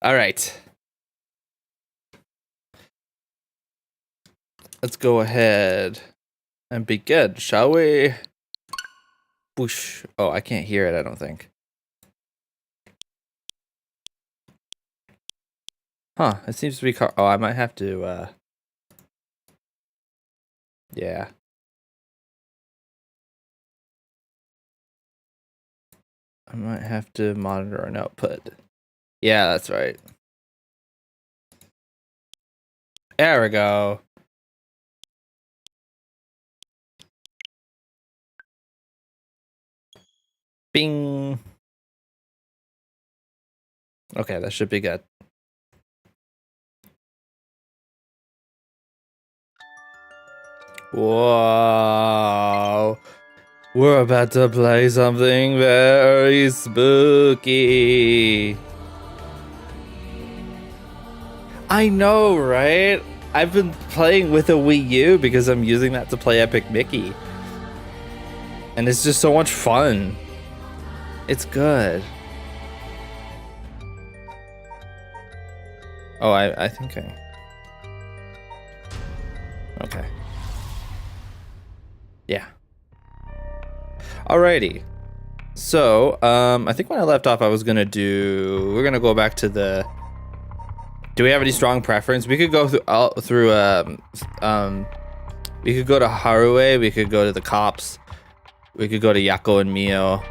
All right. Let's go ahead and begin, shall we? Whoosh. Oh, I can't hear it, I don't think. Huh, it seems to be oh, I might have to, yeah. I might have to monitor an output. Yeah, that's right. There we go. Bing. Okay, that should be good. Whoa. We're about to play something very spooky. I know, right? I've been playing with a Wii U because I'm using that to play Epic Mickey. And it's just so much fun. It's good. Oh, I think I... Okay. Yeah. Alrighty. So, I think when I left off, I was gonna do... We're gonna go back to the... Do we have any strong preference? We could go through... we could go to Harue, we could go to the cops. We could go to Yako and Mio.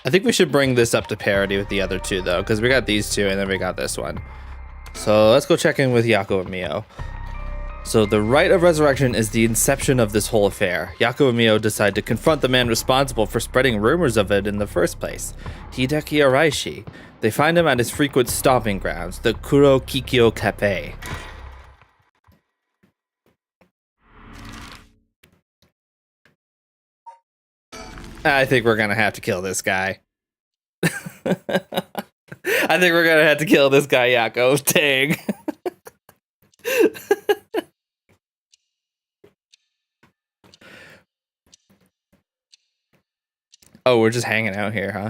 I think we should bring this up to parity with the other two, though, because we got these two and then we got this one. So let's go check in with Yako and Mio. So the rite of resurrection is the inception of this whole affair. Yako and Mio decide to confront the man responsible for spreading rumors of it in the first place, Hideki Araishi. They find him at his frequent stomping grounds, the Kuro Kikyo Cafe. I think we're gonna have to kill this guy. I think we're gonna have to kill this guy, Yako. Dang. Oh, we're just hanging out here, huh?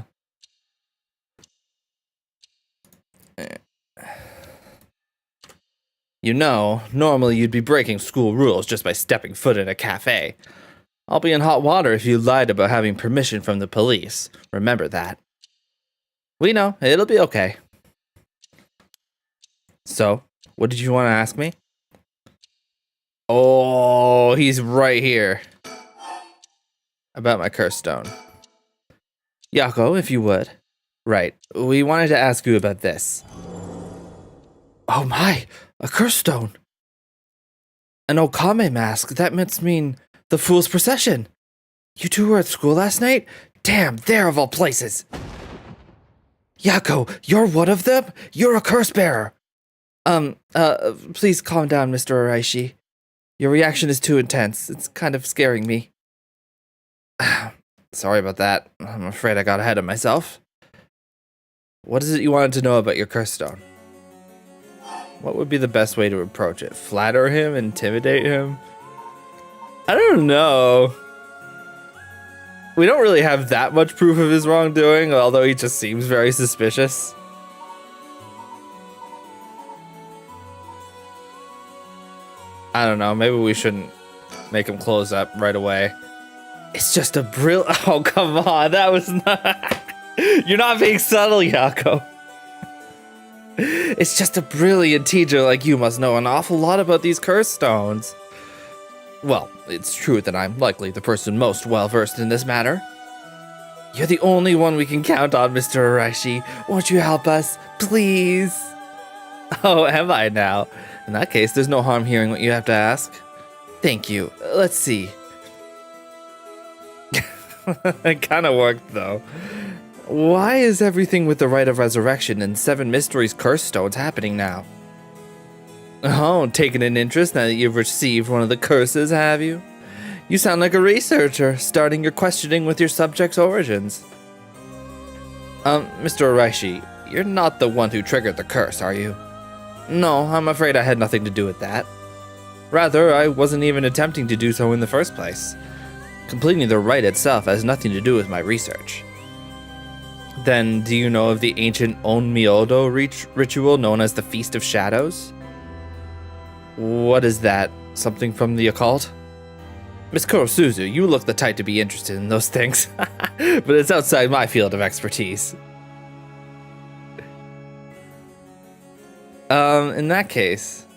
You know, normally you'd be breaking school rules just by stepping foot in a cafe. I'll be in hot water if you lied about having permission from the police. Remember that. We know, it'll be okay. So, what did you want to ask me? Oh, he's right here. About my curse stone. Yako, if you would. Right, we wanted to ask you about this. Oh my, a curse stone. An Okame mask, that must mean the Fool's Procession. You two were at school last night? Damn, there of all places. Yako, you're one of them? You're a curse bearer. Please calm down, Mr. Araishi. Your reaction is too intense. It's kind of scaring me. Sorry about that. I'm afraid I got ahead of myself. What is it you wanted to know about your curse stone? What would be the best way to approach it? Flatter him? Intimidate him? I don't know. We don't really have that much proof of his wrongdoing, although he just seems very suspicious. I don't know, maybe we shouldn't make him close up right away. It's just a oh, come on, that was not... You're not being subtle, Yako. It's just a brilliant teacher like you must know an awful lot about these curse stones. Well, it's true that I'm likely the person most well-versed in this matter. You're the only one we can count on, Mr. Araishi. Won't you help us, please? Oh, am I now? In that case, there's no harm hearing what you have to ask. Thank you. Let's see. It kind of worked, though. Why is everything with the Rite of Resurrection and 7 Mysteries Curse Stones happening now? Oh, taking an interest now that you've received one of the curses, have you? You sound like a researcher, starting your questioning with your subject's origins. Mr. Araishi, you're not the one who triggered the curse, are you? No, I'm afraid I had nothing to do with that. Rather, I wasn't even attempting to do so in the first place. Completing the rite itself has nothing to do with my research. Then, do you know of the ancient Onmyodo ritual known as the Feast of Shadows? What is that? Something from the occult? Miss Kurosuzu, you look the type to be interested in those things, but it's outside my field of expertise. In that case,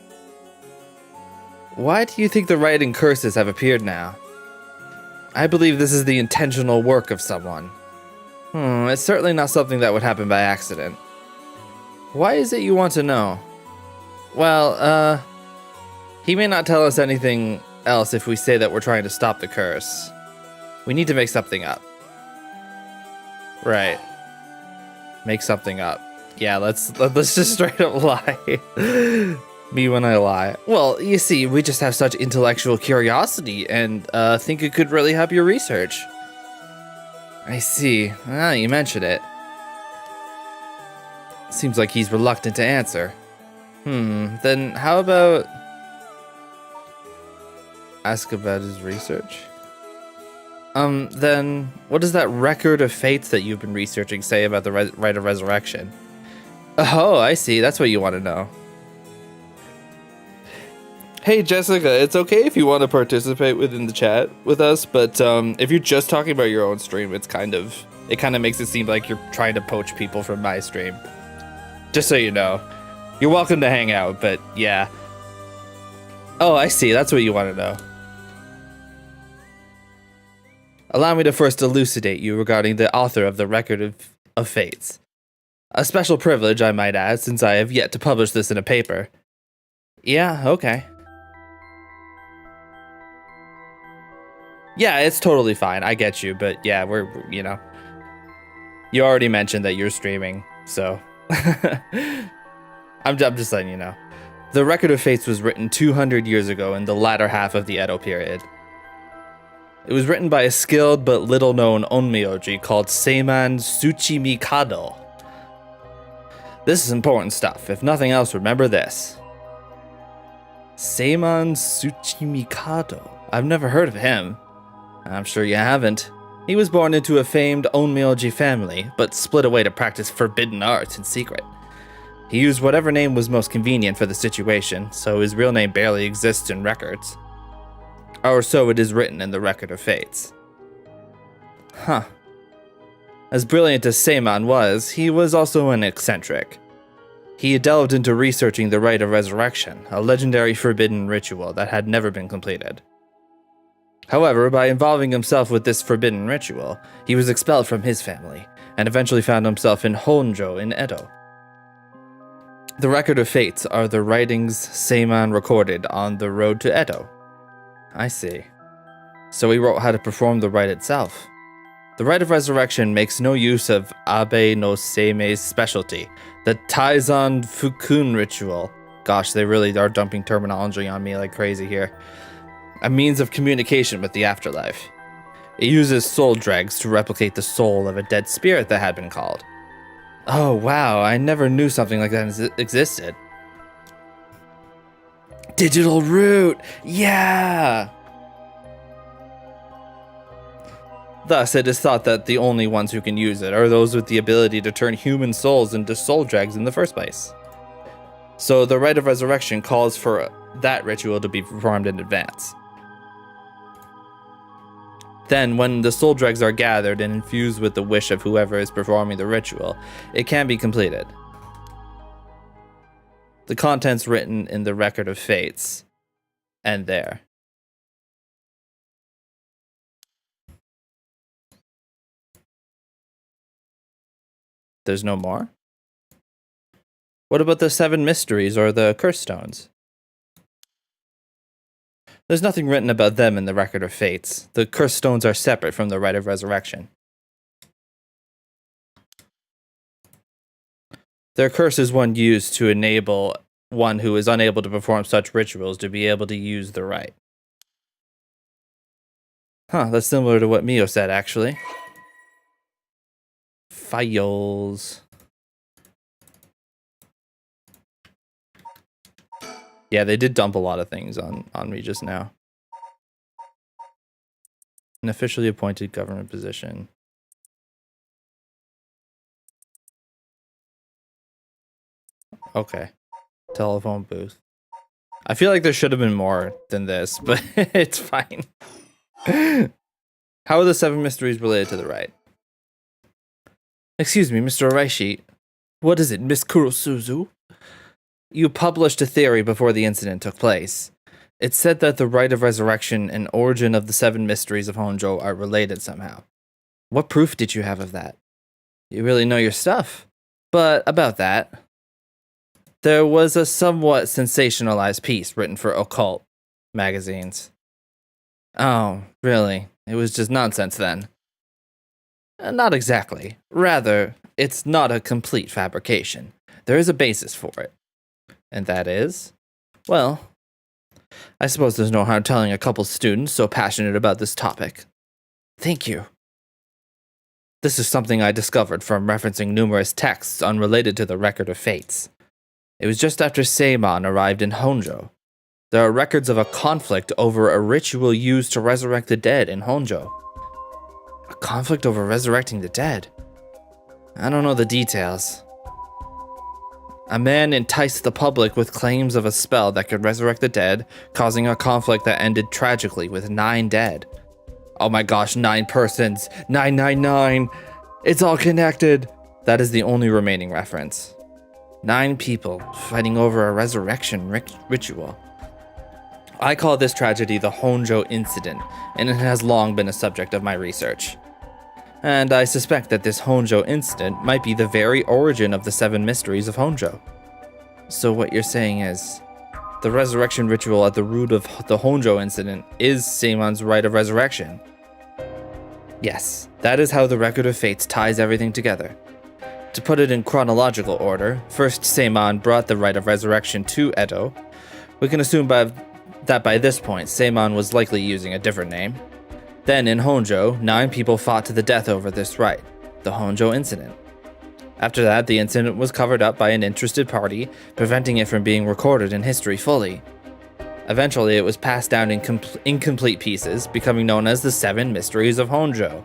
why do you think the writing curses have appeared now? I believe this is the intentional work of someone. It's certainly not something that would happen by accident. Why is it you want to know? Well, he may not tell us anything else if we say that we're trying to stop the curse. We need to make something up. Right. Make something up. Yeah, let's just straight up lie. Me when I lie. Well, you see, we just have such intellectual curiosity and think it could really help your research. I see. Ah, you mentioned it. Seems like he's reluctant to answer. Then how about ask about his research? Then what does that record of fates that you've been researching say about the rite of resurrection? Oh, I see. That's what you want to know. Hey, Jessica, it's okay if you want to participate within the chat with us, but if you're just talking about your own stream, it kind of makes it seem like you're trying to poach people from my stream. Just so you know. You're welcome to hang out, but yeah. Oh, I see. That's what you want to know. Allow me to first elucidate you regarding the author of the Record of Fates. A special privilege, I might add, since I have yet to publish this in a paper. Yeah, okay. Yeah, it's totally fine. I get you, but yeah, we're you know. You already mentioned that you're streaming, so. I'm just letting you know. The Record of Fates was written 200 years ago in the latter half of the Edo period. It was written by a skilled but little-known onmyoji called Seiman Tsuchimikado. This is important stuff. If nothing else, remember this. Seiman Tsuchimikado. I've never heard of him. I'm sure you haven't. He was born into a famed onmyoji family, but split away to practice forbidden arts in secret. He used whatever name was most convenient for the situation, so his real name barely exists in records. Or so it is written in the Record of Fates. Huh. As brilliant as Seiman was, he was also an eccentric. He delved into researching the Rite of Resurrection, a legendary forbidden ritual that had never been completed. However, by involving himself with this forbidden ritual, he was expelled from his family, and eventually found himself in Honjo in Edo. The Record of Fates are the writings Seiman recorded on the road to Edo. I see. So he wrote how to perform the rite itself. The Rite of Resurrection makes no use of Abe no Seimei's specialty, the Taizan Fukun ritual. Gosh, they really are dumping terminology on me like crazy here. A means of communication with the afterlife. It uses soul dregs to replicate the soul of a dead spirit that had been called. Oh wow, I never knew something like that existed. Digital root! Yeah! Thus, it is thought that the only ones who can use it are those with the ability to turn human souls into soul dregs in the first place. So the Rite of Resurrection calls for that ritual to be performed in advance. Then, when the soul dregs are gathered and infused with the wish of whoever is performing the ritual, it can be completed. The contents written in the Record of Fates end there. There's no more? What about the 7 mysteries or the curse stones? There's nothing written about them in the Record of Fates. The curse stones are separate from the Rite of Resurrection. Their curse is one used to enable one who is unable to perform such rituals to be able to use the rite. Huh, that's similar to what Mio said, actually. Files. Yeah, they did dump a lot of things on me just now. An officially appointed government position. Okay. Telephone booth. I feel like there should have been more than this, but it's fine. How are the 7 mysteries related to the right? Excuse me, Mr. Araishi. What is it, Miss Kurosuzu? You published a theory before the incident took place. It said that the rite of resurrection and origin of the 7 mysteries of Honjo are related somehow. What proof did you have of that? You really know your stuff. But about that, there was a somewhat sensationalized piece written for occult magazines. Oh, really? It was just nonsense then? Not exactly. Rather, it's not a complete fabrication. There is a basis for it. And that is? Well, I suppose there's no harm telling a couple students so passionate about this topic. Thank you. This is something I discovered from referencing numerous texts unrelated to the Record of Fates. It was just after Seimon arrived in Honjo. There are records of a conflict over a ritual used to resurrect the dead in Honjo. A conflict over resurrecting the dead? I don't know the details. A man enticed the public with claims of a spell that could resurrect the dead, causing a conflict that ended tragically with 9 dead. Oh my gosh, 9 persons! 999! It's all connected! That is the only remaining reference. 9 people fighting over a resurrection ritual. I call this tragedy the Honjo incident, and it has long been a subject of my research. And I suspect that this Honjo incident might be the very origin of the 7 mysteries of Honjo. So what you're saying is, the resurrection ritual at the root of the Honjo incident is Seimon's rite of resurrection. Yes, that is how the Record of Fates ties everything together. To put it in chronological order, first Seimon brought the rite of resurrection to Edo. We can assume that by this point, Seimon was likely using a different name. Then in Honjo, 9 people fought to the death over this rite, the Honjo incident. After that, the incident was covered up by an interested party, preventing it from being recorded in history fully. Eventually, it was passed down in incomplete pieces, becoming known as the 7 Mysteries of Honjo.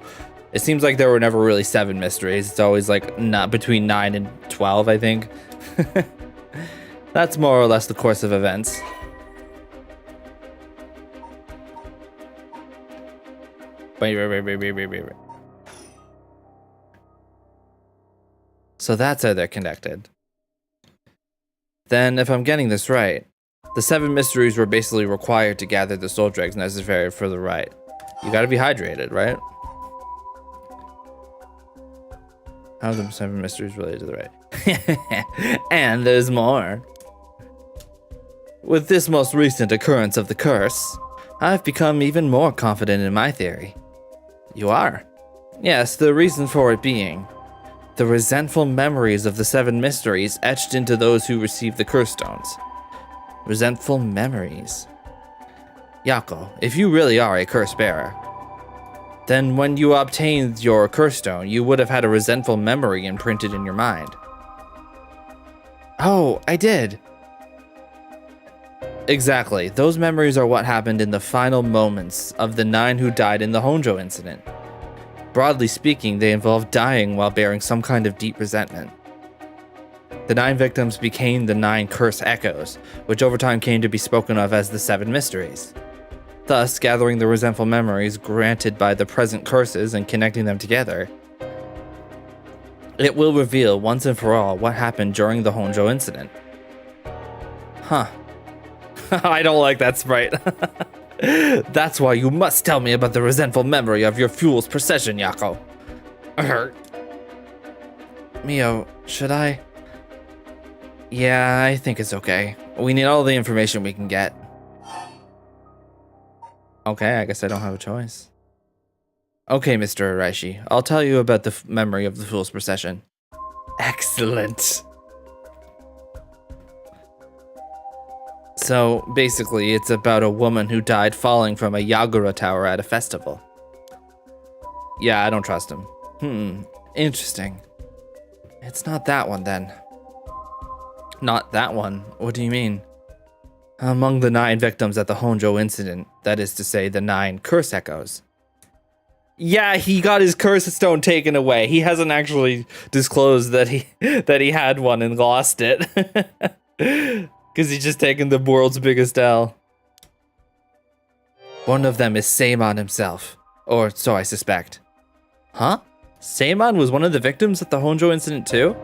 It seems like there were never really 7 mysteries. It's always like not between 9 and 12, I think. That's more or less the course of events. Wait. So that's how they're connected. Then, if I'm getting this right, the 7 mysteries were basically required to gather the soul dregs necessary for the rite. You gotta be hydrated, right? How are the 7 mysteries related to the rite? And there's more. With this most recent occurrence of the curse, I've become even more confident in my theory. You are? Yes, the reason for it being the resentful memories of the 7 mysteries etched into those who received the curse stones. Resentful memories. Yako, if you really are a curse bearer, then when you obtained your curse stone, you would have had a resentful memory imprinted in your mind. Oh, I did. Exactly. Those memories are what happened in the final moments of the 9 who died in the Honjo incident. Broadly speaking, they involved dying while bearing some kind of deep resentment. The 9 victims became the 9 curse echoes, which over time came to be spoken of as the 7 mysteries. Thus, gathering the resentful memories granted by the present curses and connecting them together, it will reveal once and for all what happened during the Honjo incident. Huh. I don't like that sprite. That's why you must tell me about the resentful memory of your fool's procession, Yako. Mio, should I? Yeah, I think it's okay. We need all the information we can get. Okay, I guess I don't have a choice. Okay, Mr. Araishi, I'll tell you about the memory of the fool's procession. Excellent. So, basically, it's about a woman who died falling from a Yagura tower at a festival. Yeah, I don't trust him. Interesting. It's not that one, then. Not that one? What do you mean? Among the 9 victims at the Honjo incident, that is to say, the 9 curse echoes. Yeah, he got his curse stone taken away. He hasn't actually disclosed that he had one and lost it. Because he's just taken the world's biggest L. One of them is Seimon himself. Or so I suspect. Huh? Seimon was one of the victims at the Honjo incident too?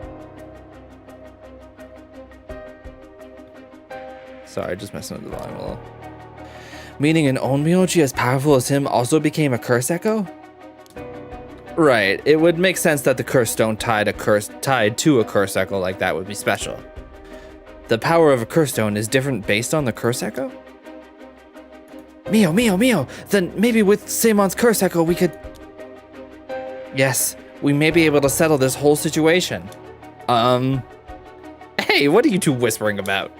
Sorry, just messing with the volume a little. Meaning an onmyoji as powerful as him also became a curse echo? Right, it would make sense that the curse stone tied to a curse echo like that would be special. The power of a curse stone is different based on the curse echo? Mio, then maybe with Seimon's curse echo we could... Yes, we may be able to settle this whole situation. Hey, what are you two whispering about?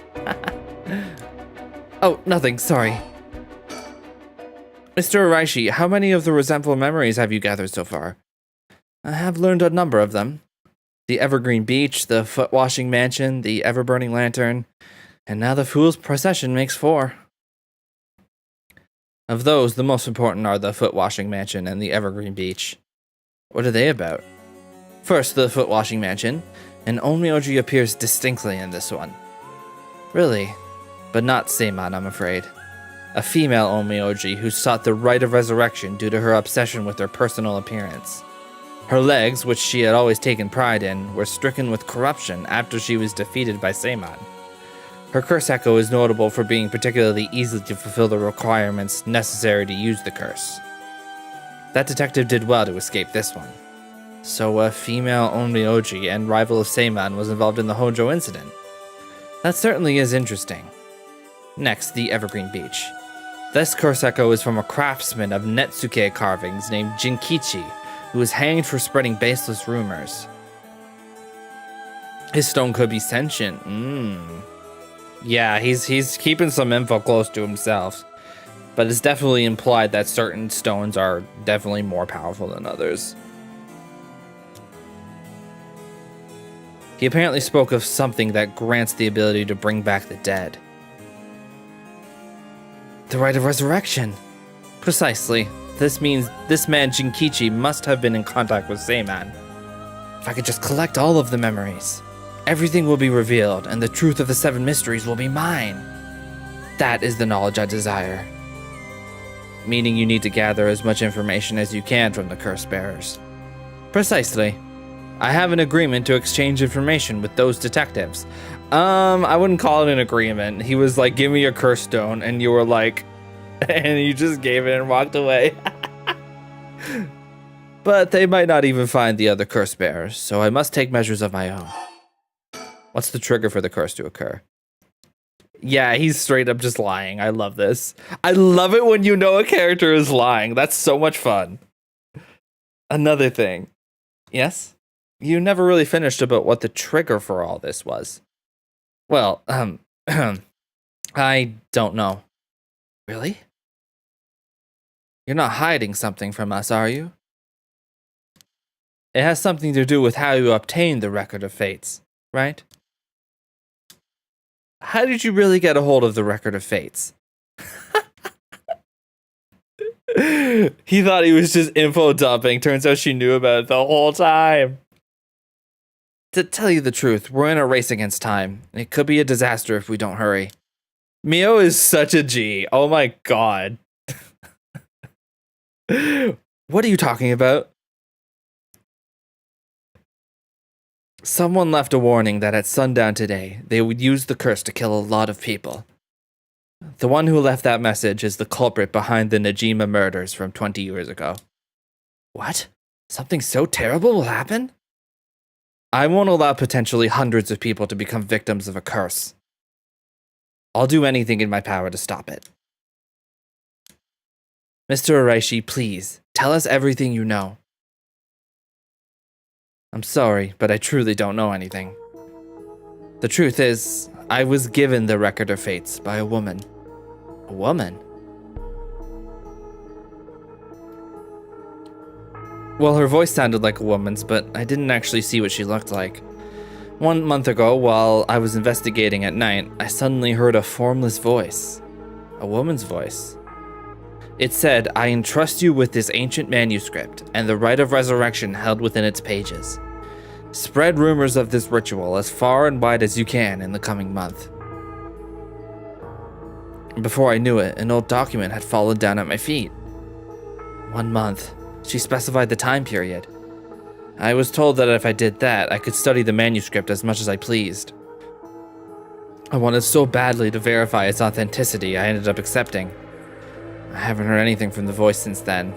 Oh, nothing, sorry. Mr. Araishi, how many of the resentful memories have you gathered so far? I have learned a number of them. The Evergreen Beach, the Foot-Washing Mansion, the Ever-Burning Lantern, and now the Fool's Procession makes 4. Of those, the most important are the Foot-Washing Mansion and the Evergreen Beach. What are they about? First, the Foot-Washing Mansion. An onmyoji appears distinctly in this one. Really? But not Seimon, I'm afraid. A female onmyoji who sought the right of resurrection due to her obsession with her personal appearance. Her legs, which she had always taken pride in, were stricken with corruption after she was defeated by Seimon. Her curse echo is notable for being particularly easy to fulfill the requirements necessary to use the curse. That detective did well to escape this one. So a female onmyoji and rival of Seimon was involved in the Honjo incident. That certainly is interesting. Next, the Evergreen Beach. This curse echo is from a craftsman of Netsuke carvings named Jinkichi, who was hanged for spreading baseless rumors. His stone could be sentient. Yeah, he's keeping some info close to himself. But it's definitely implied that certain stones are definitely more powerful than others. He apparently spoke of something that grants the ability to bring back the dead. The right of resurrection. Precisely. This means this man Jinkichi must have been in contact with Seimon. If I could just collect all of the memories, everything will be revealed and the truth of the 7 mysteries will be mine. That is the knowledge I desire. Meaning you need to gather as much information as you can from the curse bearers. Precisely. I have an agreement to exchange information with those detectives. I wouldn't call it an agreement. He was like, give me your curse stone, and you were like, and you just gave it and walked away. But they might not even find the other curse bearers, so I must take measures of my own. What's the trigger for the curse to occur? Yeah, he's straight up just lying. I love this. I love it when you know a character is lying. That's so much fun. Another thing. Yes? You never really finished about what the trigger for all this was. Well, I don't know. Really? You're not hiding something from us, are you? It has something to do with how you obtained the Record of Fates, right? How did you really get a hold of the Record of Fates? He thought he was just info dumping. Turns out she knew about it the whole time. To tell you the truth, we're in a race against time. It could be a disaster if we don't hurry. Mio is such a G. Oh my god. What are you talking about? Someone left a warning that at sundown today, they would use the curse to kill a lot of people. The one who left that message is the culprit behind the Najima murders from 20 years ago. What? Something so terrible will happen? I won't allow potentially hundreds of people to become victims of a curse. I'll do anything in my power to stop it. Mr. Araishi, please, tell us everything you know. I'm sorry, but I truly don't know anything. The truth is, I was given the Record of Fates by a woman. A woman? Well, her voice sounded like a woman's, but I didn't actually see what she looked like. 1 month ago, while I was investigating at night, I suddenly heard a formless voice. A woman's voice. It said, "I entrust you with this ancient manuscript and the rite of resurrection held within its pages. Spread rumors of this ritual as far and wide as you can in the coming month." Before I knew it, an old document had fallen down at my feet. 1 month. She specified the time period. I was told that if I did that, I could study the manuscript as much as I pleased. I wanted so badly to verify its authenticity, I ended up accepting. I haven't heard anything from the voice since then.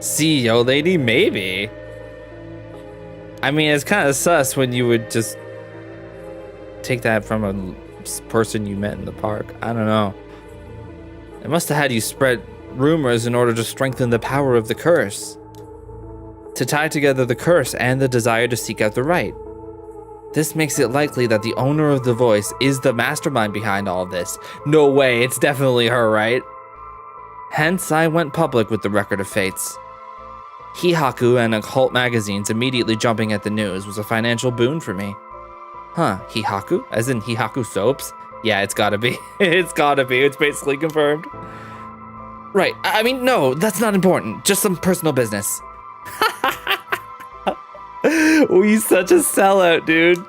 See, yo lady, maybe. I mean, it's kind of sus when you would just take that from a person you met in the park. I don't know. It must have had you spread rumors in order to strengthen the power of the curse. To tie together the curse and the desire to seek out the right. This makes it likely that the owner of the voice is the mastermind behind all of this. No way, it's definitely her, right? Hence, I went public with the Record of Fates. Hihaku and occult magazines immediately jumping at the news was a financial boon for me. Huh, Hihaku? As in Hihaku soaps? Yeah, it's gotta be. It's gotta be. It's basically confirmed. Right, I mean, no, that's not important. Just some personal business. We such a sellout, dude.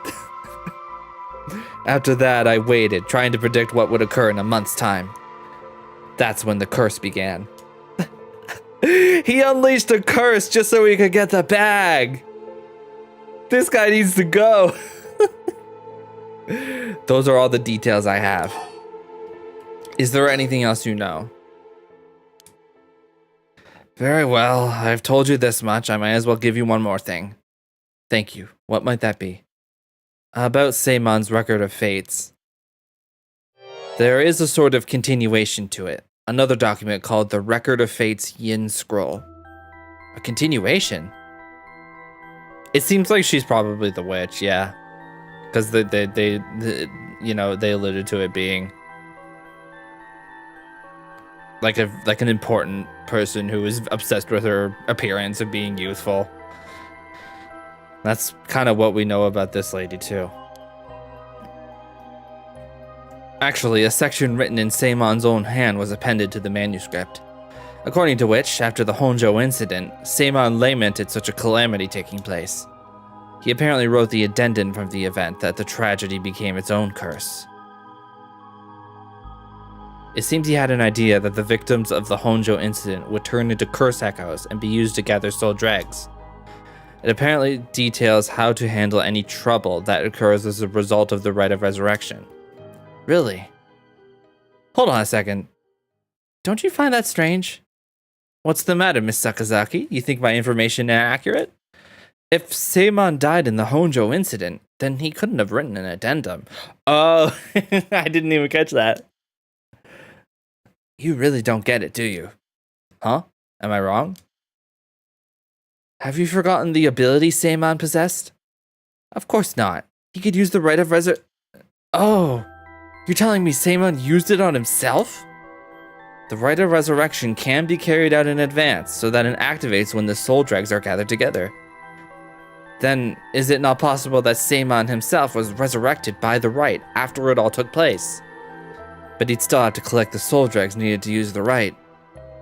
After that, I waited, trying to predict what would occur in a month's time. That's when the curse began. He unleashed a curse just so he could get the bag. This guy needs to go. Those are all the details I have. Is there anything else you know? Very well, I've told you this much. I might as well give you one more thing. Thank you. What might that be? About Seimon's Record of Fates. There is a sort of continuation to it. Another document called the Record of Fates Yin Scroll. A continuation? It seems like she's probably the witch, yeah. Because they alluded to it being like an important person who is obsessed with her appearance of being youthful. That's kind of what we know about this lady too. Actually, a section written in Seimon's own hand was appended to the manuscript, according to which, after the Honjo incident, Seimon lamented such a calamity taking place. He apparently wrote the addendum from the event that the tragedy became its own curse. It seems he had an idea that the victims of the Honjo incident would turn into curse echoes and be used to gather soul dregs. It apparently details how to handle any trouble that occurs as a result of the rite of resurrection. Really? Hold on a second. Don't you find that strange? What's the matter, Miss Sakazaki? You think my information inaccurate? If Seimon died in the Honjo incident, then he couldn't have written an addendum. Oh, I didn't even catch that. You really don't get it, do you? Huh? Am I wrong? Have you forgotten the ability Seimon possessed? Of course not. He could use the rite of Oh, you're telling me Seimon used it on himself? The rite of resurrection can be carried out in advance so that it activates when the soul dregs are gathered together. Then, is it not possible that Seimon himself was resurrected by the rite after it all took place? But he'd still have to collect the soul dregs needed to use the rite.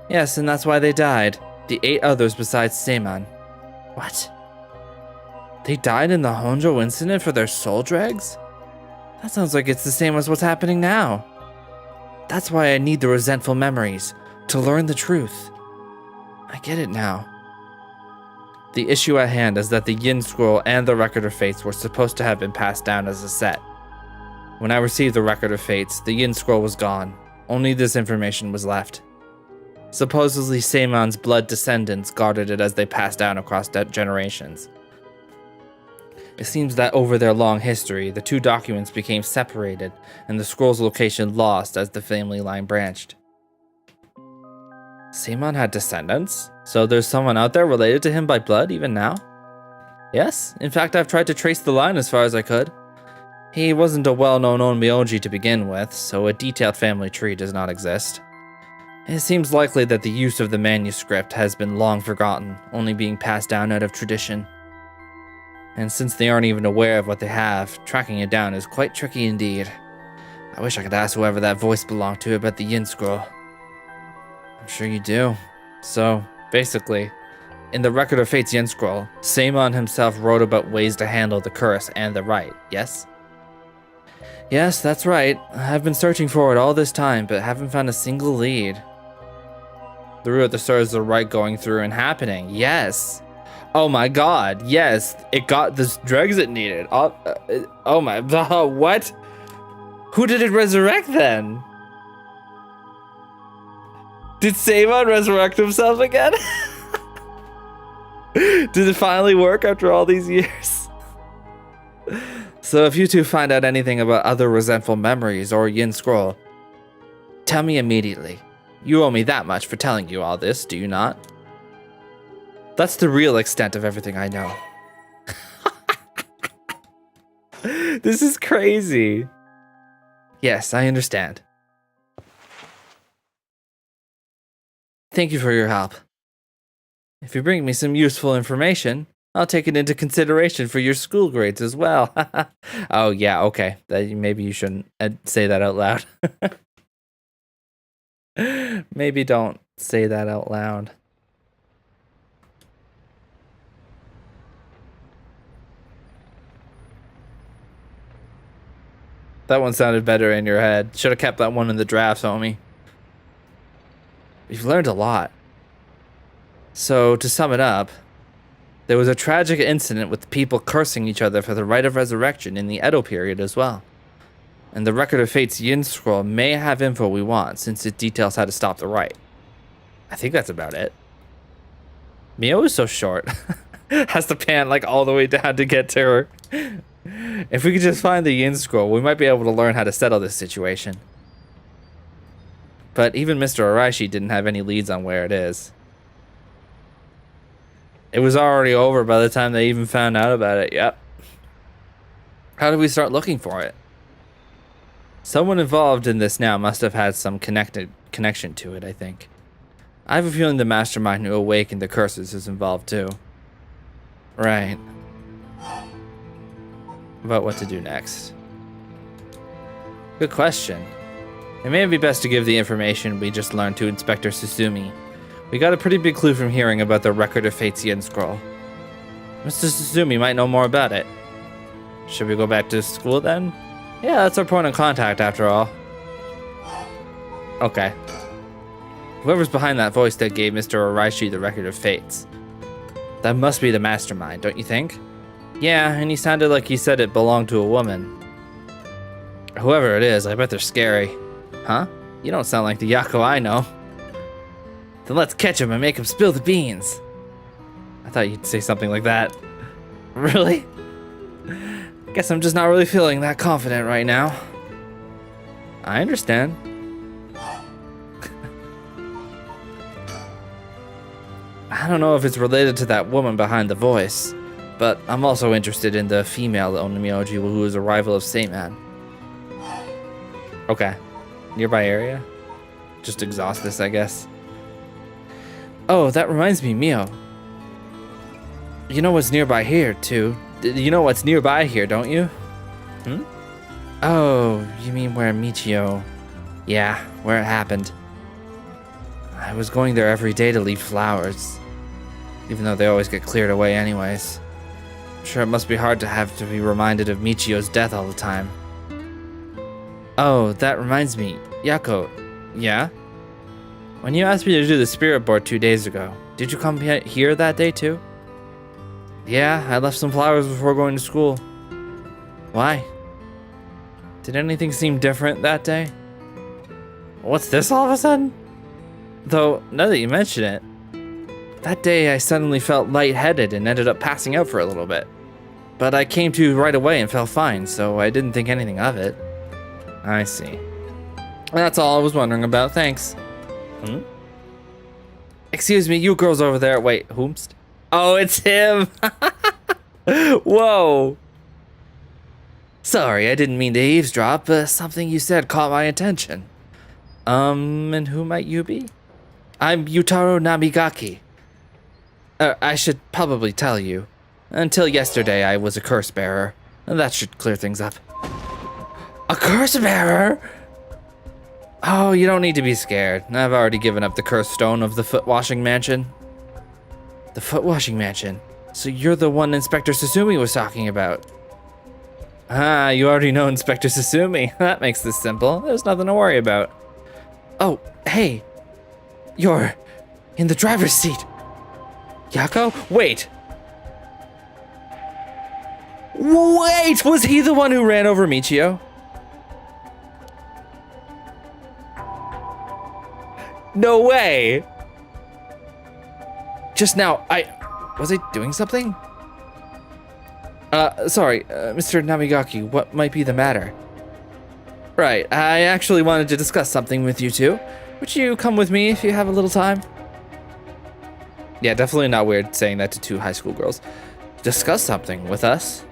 Yes, and that's why they died. The 8 others besides Seimon. What? They died in the Honjo incident for their soul dregs? That sounds like it's the same as what's happening now. That's why I need the resentful memories, to learn the truth. I get it now. The issue at hand is that the Yin Scroll and the Record of Fates were supposed to have been passed down as a set. When I received the Record of Fates, the Yin Scroll was gone. Only this information was left. Supposedly Seimon's blood descendants guarded it as they passed down across generations. It seems that over their long history, the 2 documents became separated and the scroll's location lost as the family line branched. Seimon had descendants? So there's someone out there related to him by blood even now? Yes, in fact I've tried to trace the line as far as I could. He wasn't a well-known onmyoji to begin with, so a detailed family tree does not exist. It seems likely that the use of the manuscript has been long forgotten, only being passed down out of tradition. And since they aren't even aware of what they have, tracking it down is quite tricky indeed. I wish I could ask whoever that voice belonged to about the Yin Scroll. I'm sure you do. So, basically, in the Record of Fate's Yin Scroll, Seimon himself wrote about ways to handle the curse and the right, yes? Yes, that's right. I've been searching for it all this time, but haven't found a single lead. The root of the stars is the right going through and happening, yes. Oh my god, yes, it got the dregs it needed. Oh my, what? Who did it resurrect then? Did Seimon resurrect himself again? Did it finally work after all these years? So if you two find out anything about other resentful memories or Yin Scroll, tell me immediately. You owe me that much for telling you all this, do you not? That's the real extent of everything I know. This is crazy. Yes, I understand. Thank you for your help. If you bring me some useful information, I'll take it into consideration for your school grades as well. Oh, yeah, okay. Maybe you shouldn't say that out loud. Maybe don't say that out loud. That one sounded better in your head. Should have kept that one in the drafts, homie. You've learned a lot. So, to sum it up, there was a tragic incident with people cursing each other for the right of resurrection in the Edo period as well. And the Record of Fate's Yin Scroll may have info we want, since it details how to stop the right. I think that's about it. Mio is so short. Has to pan like all the way down to get to her. If we could just find the Yin Scroll, we might be able to learn how to settle this situation. But even Mr. Araishi didn't have any leads on where it is. It was already over by the time they even found out about it, yep. How do we start looking for it? Someone involved in this now must have had some connection to it, I think. I have a feeling the mastermind who awakened the curses is involved too. Right. About what to do next. Good question. It may be best to give the information we just learned to Inspector Susumi. We got a pretty big clue from hearing about the Record of Fate's Yin Scroll. Mr. Susumi might know more about it. Should we go back to school then? Yeah, that's our point of contact after all. Okay. Whoever's behind that voice that gave Mr. Araishi the Record of Fates. That must be the mastermind, don't you think? Yeah, and he sounded like he said it belonged to a woman. Whoever it is, I bet they're scary. Huh? You don't sound like the Yako I know. Then let's catch him and make him spill the beans. I thought you'd say something like that. Really? Guess I'm just not really feeling that confident right now. I understand. I don't know if it's related to that woman behind the voice, but I'm also interested in the female Onmyoji who is a rival of Seimon. Okay. Nearby area? Just exhaust this, I guess. Oh, that reminds me, Mio. You know what's nearby here, too. You know what's nearby here, don't you? Hmm? Oh, you mean where Michio... Yeah, where it happened. I was going there every day to leave flowers. Even though they always get cleared away anyways. I'm sure it must be hard to have to be reminded of Michio's death all the time. Oh, that reminds me. Yako. Yeah? When you asked me to do the spirit board 2 days ago, did you come here that day too? Yeah, I left some flowers before going to school. Why? Did anything seem different that day? What's this all of a sudden? Though, now that you mention it, that day I suddenly felt lightheaded and ended up passing out for a little bit. But I came to right away and felt fine, so I didn't think anything of it. I see. That's all I was wondering about, thanks. Hmm? Excuse me, you girls over there. Wait, whomst? Oh, it's him! Whoa! Sorry, I didn't mean to eavesdrop, but something you said caught my attention. And who might you be? I'm Yutaro Namigaki. I should probably tell you. Until yesterday, I was a curse bearer. And that should clear things up. A curse bearer? Oh, you don't need to be scared. I've already given up the cursed stone of the foot-washing mansion. The foot-washing mansion? So you're the one Inspector Susumi was talking about. Ah, you already know Inspector Susumi. That makes this simple. There's nothing to worry about. Oh, hey. You're in the driver's seat. Yako? Wait. Wait, was he the one who ran over Michio? No way. Just now, was I doing something? Sorry, Mr. Namigaki, what might be the matter? Right, I actually wanted to discuss something with you two. Would you come with me if you have a little time? Yeah, definitely not weird saying that to two high school girls. Discuss something with us?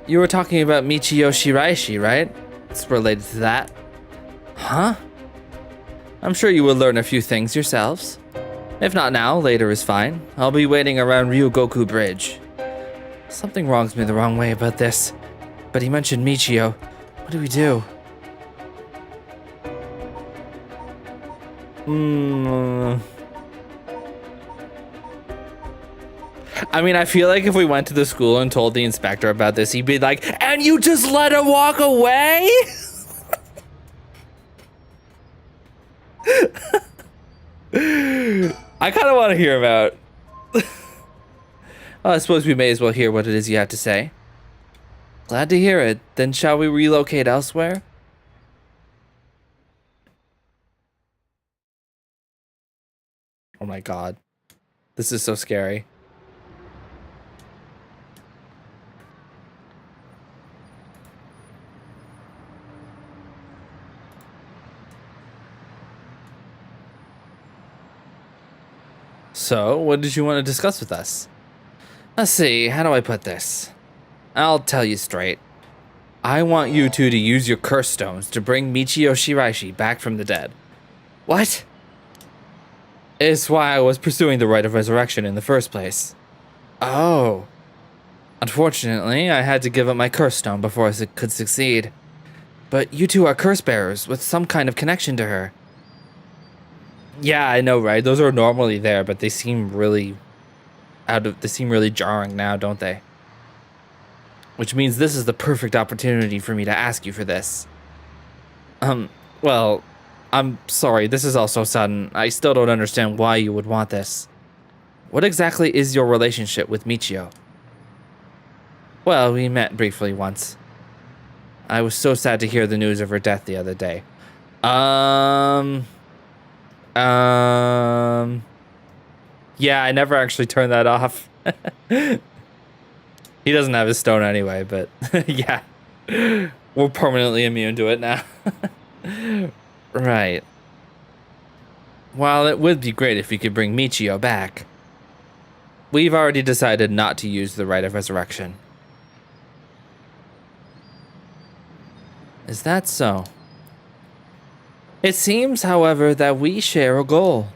You were talking about Michio Shiraishi, right? It's related to that. Huh? I'm sure you will learn a few things yourselves. If not now, later is fine. I'll be waiting around Ryugoku Bridge. Something wrongs me the wrong way about this. But he mentioned Michio. What do we do? I mean, I feel like if we went to the school and told the inspector about this, he'd be like, and you just let her walk away? I kind of want to hear about. Well, I suppose we may as well hear what it is you have to say. Glad to hear it. Then shall we relocate elsewhere? Oh my god. This is so scary. So, what did you want to discuss with us? Let's see, how do I put this? I'll tell you straight. I want you two to use your curse stones to bring Michio Shiraishi back from the dead. What? It's why I was pursuing the rite of resurrection in the first place. Oh. Unfortunately, I had to give up my curse stone before I could succeed. But you two are curse bearers with some kind of connection to her. Yeah, I know, right? Those are normally there, but they seem really they seem really jarring now, don't they? Which means this is the perfect opportunity for me to ask you for this. Well, I'm sorry, this is all so sudden. I still don't understand why you would want this. What exactly is your relationship with Michio? Well, we met briefly once. I was so sad to hear the news of her death the other day. Yeah, I never actually turned that off. He doesn't have his stone anyway, but yeah. We're permanently immune to it now. Right. While it would be great if you could bring Michio back, we've already decided not to use the rite of resurrection. Is that so? It seems, however, that we share a goal.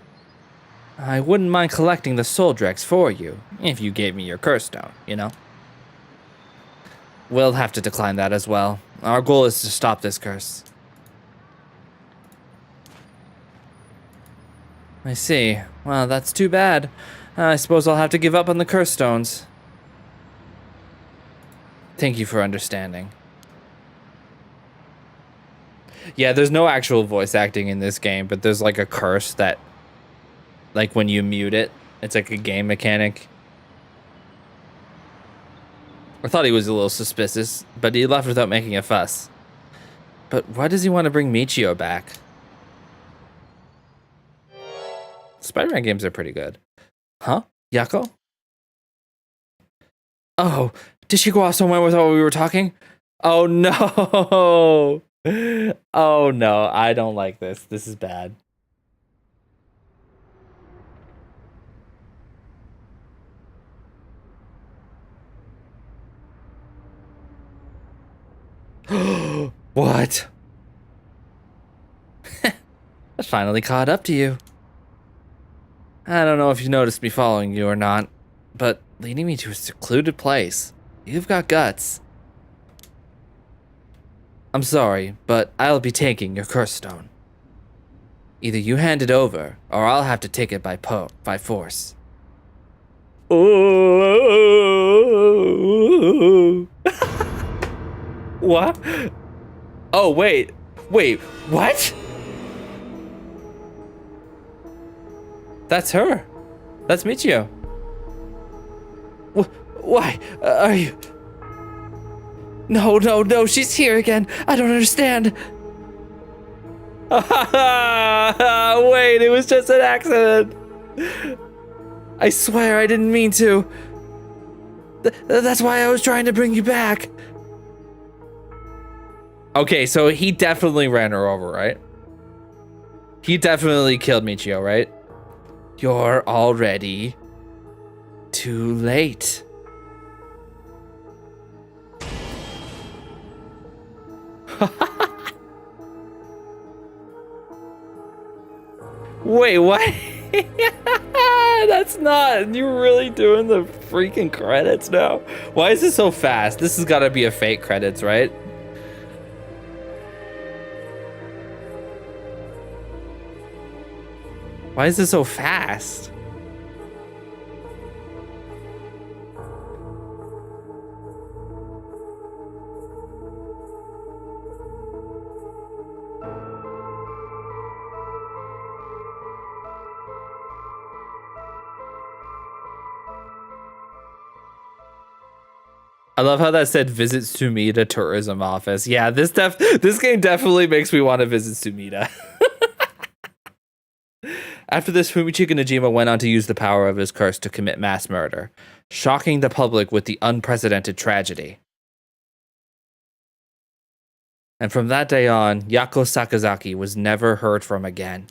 I wouldn't mind collecting the soul dregs for you, if you gave me your curse stone, you know? We'll have to decline that as well. Our goal is to stop this curse. I see. Well, that's too bad. I suppose I'll have to give up on the curse stones. Thank you for understanding. Yeah, there's no actual voice acting in this game, but there's like a curse that, like when you mute it, it's like a game mechanic. I thought he was a little suspicious, but he left without making a fuss. But why does he want to bring Michio back? Spider-Man games are pretty good. Huh? Yako? Oh, did she go off somewhere with what we were talking? Oh no! Oh no, I don't like this. This is bad. What? I finally caught up to you. I don't know if you noticed me following you or not, but leading me to a secluded place. You've got guts. I'm sorry, but I'll be taking your curse stone. Either you hand it over, or I'll have to take it by force. Oh. What? Oh, wait. Wait, what? That's her. That's Michio. Why are you... No, she's here again. I don't understand. Wait, it was just an accident. I swear I didn't mean to. That's why I was trying to bring you back. Okay, so he definitely ran her over, right? He definitely killed Michio, right? You're already too late. Wait, what? That's not... You're really doing the freaking credits now? Why is this so fast? This has got to be a fake credits, right? Why is this so fast? I love how that said visit Sumida tourism office. Yeah, this game definitely makes me want to visit Sumida. After this, Fumichika Najima went on to use the power of his curse to commit mass murder, shocking the public with the unprecedented tragedy. And from that day on, Yako Sakazaki was never heard from again.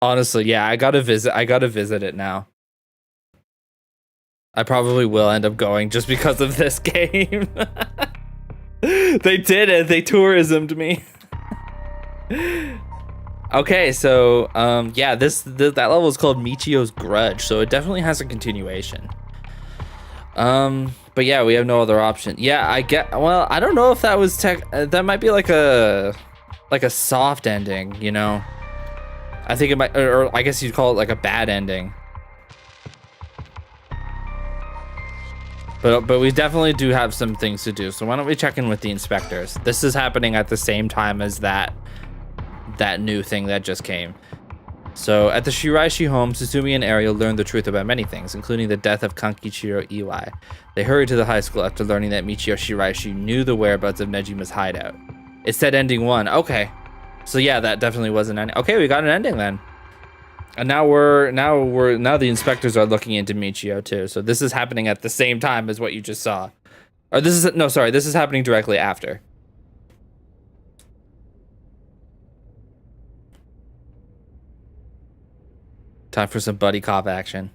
Honestly, yeah, I gotta visit it now. I probably will end up going just because of this game. They did it. They tourismed me. Okay, so yeah, that level is called Michio's Grudge, so it definitely has a continuation. But yeah, we have no other option. Yeah, well, I don't know if that was that might be like a soft ending, you know. I think it might, or I guess you'd call it like a bad ending. But we definitely do have some things to do. So why don't we check in with the inspectors? This is happening at the same time as that new thing that just came. So at the Shiraishi home, Susumi and Ariel learned the truth about many things, including the death of Kankichiro Iwai. They hurried to the high school after learning that Michio Shiraishi knew the whereabouts of Nejima's hideout. It said ending 1. Okay. So yeah, that definitely was an ending. Okay, we got an ending then. And now the inspectors are looking into Michio too. So this is happening at the same time as what you just saw. Or this is happening directly after. Time for some buddy cop action.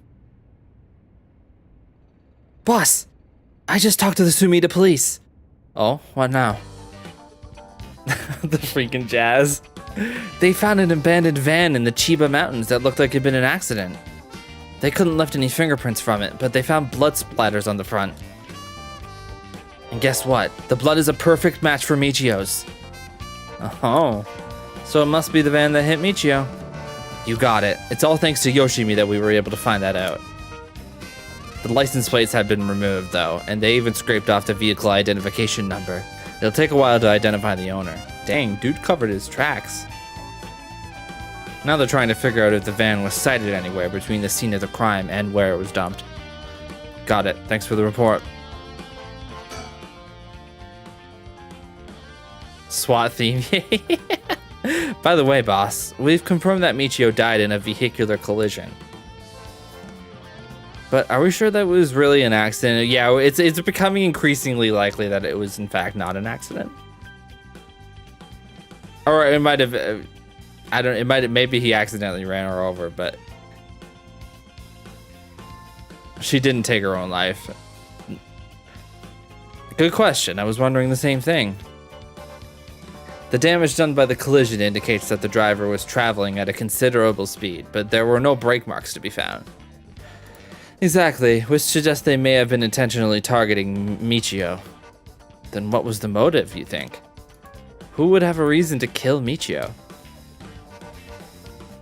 Boss, I just talked to the Sumida police. Oh, what now? The freaking jazz. They found an abandoned van in the Chiba Mountains that looked like it had been an accident. They couldn't lift any fingerprints from it, but they found blood splatters on the front. And guess what? The blood is a perfect match for Michio's. Oh, so it must be the van that hit Michio. You got it. It's all thanks to Yoshimi that we were able to find that out. The license plates have been removed, though, and they even scraped off the vehicle identification number. It'll take a while to identify the owner. Dang, dude covered his tracks. Now they're trying to figure out if the van was sighted anywhere between the scene of the crime and where it was dumped. Got it. Thanks for the report. SWAT theme. By the way, boss, we've confirmed that Michio died in a vehicular collision. But are we sure that was really an accident? Yeah, it's becoming increasingly likely that it was in fact not an accident. Or it might have, maybe he accidentally ran her over, but she didn't take her own life. Good question. I was wondering the same thing. The damage done by the collision indicates that the driver was traveling at a considerable speed, but there were no brake marks to be found. Exactly, which suggests they may have been intentionally targeting Michio. Then what was the motive, you think? Who would have a reason to kill Michio?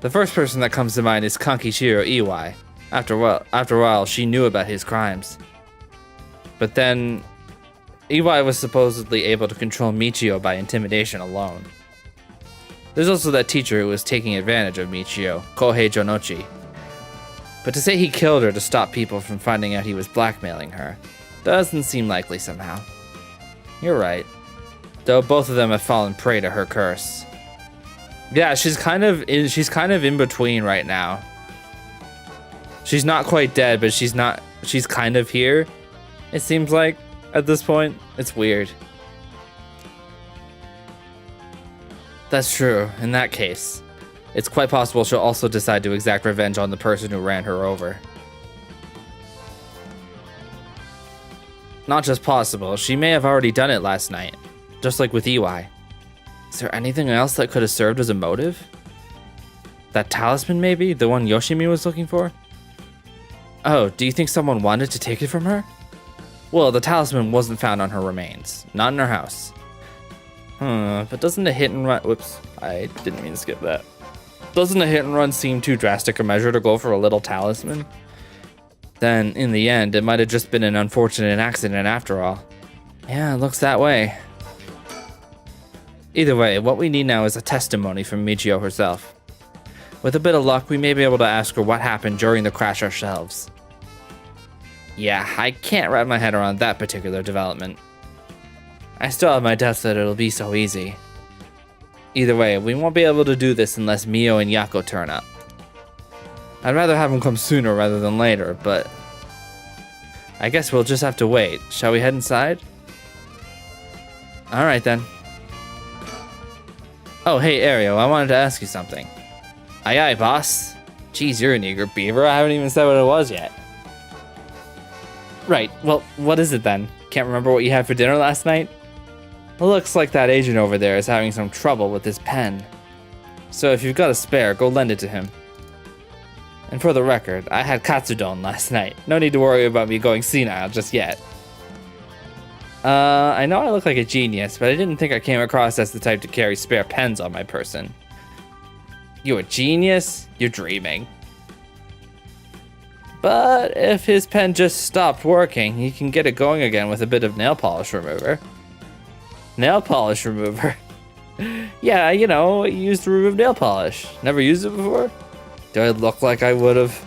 The first person that comes to mind is Kankishiro Iwai. After a while, she knew about his crimes. But then, Iwai was supposedly able to control Michio by intimidation alone. There's also that teacher who was taking advantage of Michio, Kohei Jonochi. But to say he killed her to stop people from finding out he was blackmailing her doesn't seem likely somehow. You're right. Though both of them have fallen prey to her curse. Yeah, she's kind of in between right now. She's not quite dead, but she's kind of here. It seems like at this point. It's weird. That's true. In that case, it's quite possible she'll also decide to exact revenge on the person who ran her over. Not just possible, she may have already done it last night, just like with Iwai. Is there anything else that could have served as a motive? That talisman maybe? The one Yoshimi was looking for? Oh, do you think someone wanted to take it from her? Well, the talisman wasn't found on her remains, not in her house. But doesn't a hit and run... Whoops, I didn't mean to skip that. Doesn't a hit and run seem too drastic a measure to go for a little talisman? Then, in the end, it might have just been an unfortunate accident after all. Yeah, it looks that way. Either way, what we need now is a testimony from Michio herself. With a bit of luck, we may be able to ask her what happened during the crash ourselves. Yeah, I can't wrap my head around that particular development. I still have my doubts that it'll be so easy. Either way, we won't be able to do this unless Mio and Yako turn up. I'd rather have them come sooner rather than later, but... I guess we'll just have to wait. Shall we head inside? Alright then. Oh, hey Ario, I wanted to ask you something. Aye aye, boss. Geez, you're an eager beaver. I haven't even said what it was yet. Right, well, what is it then? Can't remember what you had for dinner last night? It looks like that agent over there is having some trouble with his pen. So if you've got a spare, go lend it to him. And for the record, I had katsudon last night. No need to worry about me going senile just yet. I know I look like a genius, but I didn't think I came across as the type to carry spare pens on my person. You a genius? You're dreaming. But if his pen just stopped working, he can get it going again with a bit of nail polish remover. Nail polish remover? Yeah, you know, used to remove nail polish. Never used it before? Do I look like I would have?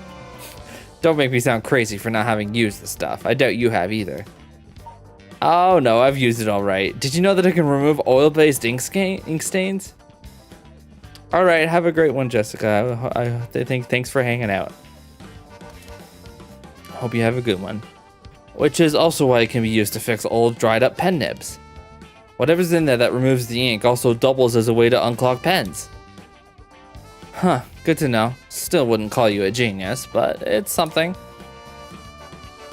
Don't make me sound crazy for not having used the stuff. I doubt you have either. Oh no, I've used it all right. Did you know that it can remove oil-based ink stains? All right, have a great one, Jessica. I think thanks for hanging out. Hope you have a good one. Which is also why it can be used to fix old, dried-up pen nibs. Whatever's in there that removes the ink also doubles as a way to unclog pens. Huh, good to know. Still wouldn't call you a genius, but it's something.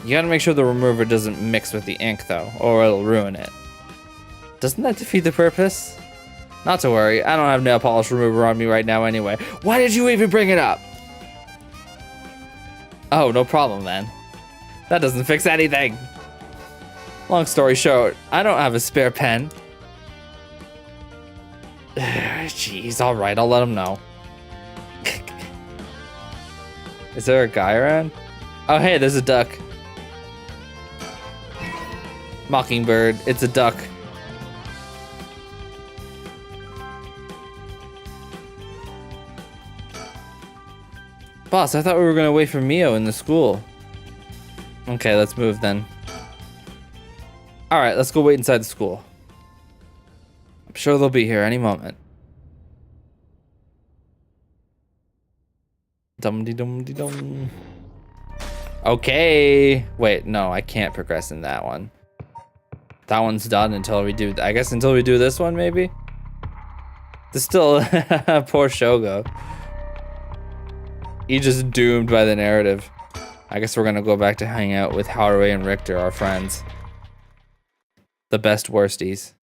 You gotta make sure the remover doesn't mix with the ink though, or it'll ruin it. Doesn't that defeat the purpose? Not to worry, I don't have nail polish remover on me right now anyway. Why did you even bring it up? Oh, no problem then. That doesn't fix anything. Long story short, I don't have a spare pen. Jeez, alright, I'll let him know. Is there a guy around? Oh, hey, there's a duck. Mockingbird, it's a duck. Boss, I thought we were gonna wait for Mio in the school. Okay, let's move then. Alright, let's go wait inside the school. I'm sure they'll be here any moment. Dum-de-dum-de-dum. Okay. Wait, no, I can't progress in that one. That one's done until we do, I guess until we do this one, maybe? There's still poor Shogo. He's just doomed by the narrative. I guess we're gonna go back to hang out with Haruhi and Richter, our friends. The best worsties.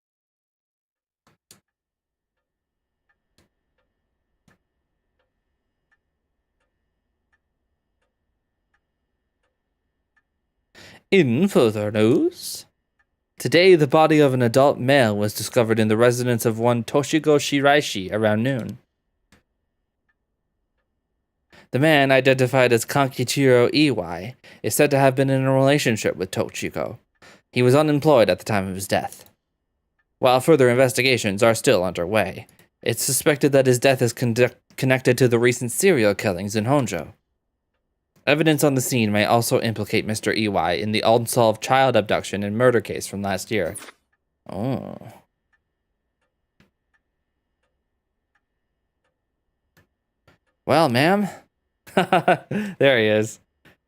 In further news, today the body of an adult male was discovered in the residence of one Toshiko Shiraishi around noon. The man, identified as Kankichiro Iwai, is said to have been in a relationship with Toshiko. He was unemployed at the time of his death. While further investigations are still underway, it's suspected that his death is connected to the recent serial killings in Honjo. Evidence on the scene may also implicate Mr. Iwai in the unsolved child abduction and murder case from last year. Oh. Well, ma'am. There he is.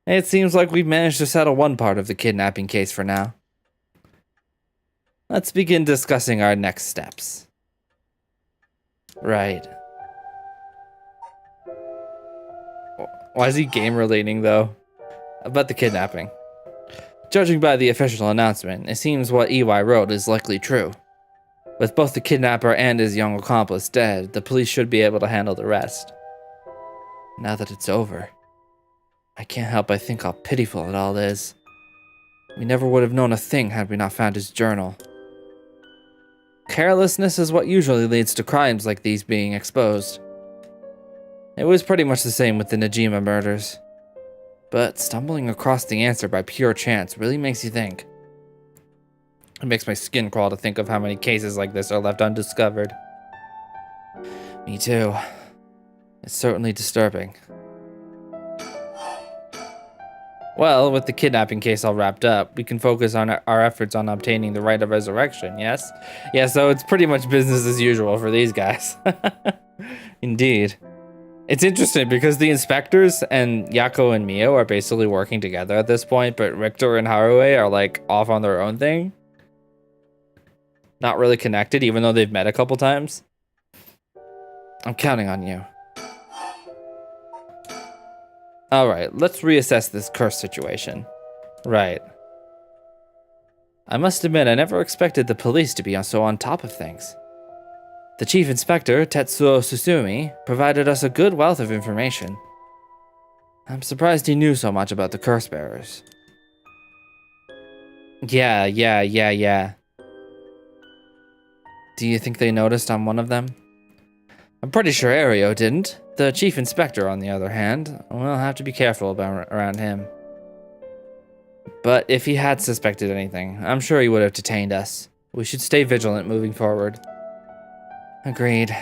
It seems like we've managed to settle one part of the kidnapping case for now. Let's begin discussing our next steps. Right. Why is he game relating, though? About the kidnapping. Judging by the official announcement, it seems what EY wrote is likely true. With both the kidnapper and his young accomplice dead, the police should be able to handle the rest. Now that it's over, I can't help but think how pitiful it all is. We never would have known a thing had we not found his journal. Carelessness is what usually leads to crimes like these being exposed. It was pretty much the same with the Najima murders. But stumbling across the answer by pure chance really makes you think. It makes my skin crawl to think of how many cases like this are left undiscovered. Me too. It's certainly disturbing. Well, with the kidnapping case all wrapped up, we can focus on our efforts on obtaining the right of resurrection, yes? Yeah, so it's pretty much business as usual for these guys. Indeed. It's interesting because the inspectors and Yako and Mio are basically working together at this point, but Richter and Harue are like off on their own thing. Not really connected, even though they've met a couple times. I'm counting on you. Alright, let's reassess this curse situation. Right. I must admit, I never expected the police to be so on top of things. The chief inspector, Tetsuo Susumi, provided us a good wealth of information. I'm surprised he knew so much about the curse bearers. Yeah. Do you think they noticed I'm one of them? I'm pretty sure Ario didn't. The chief inspector, on the other hand, we'll have to be careful around him. But if he had suspected anything, I'm sure he would have detained us. We should stay vigilant moving forward. Agreed.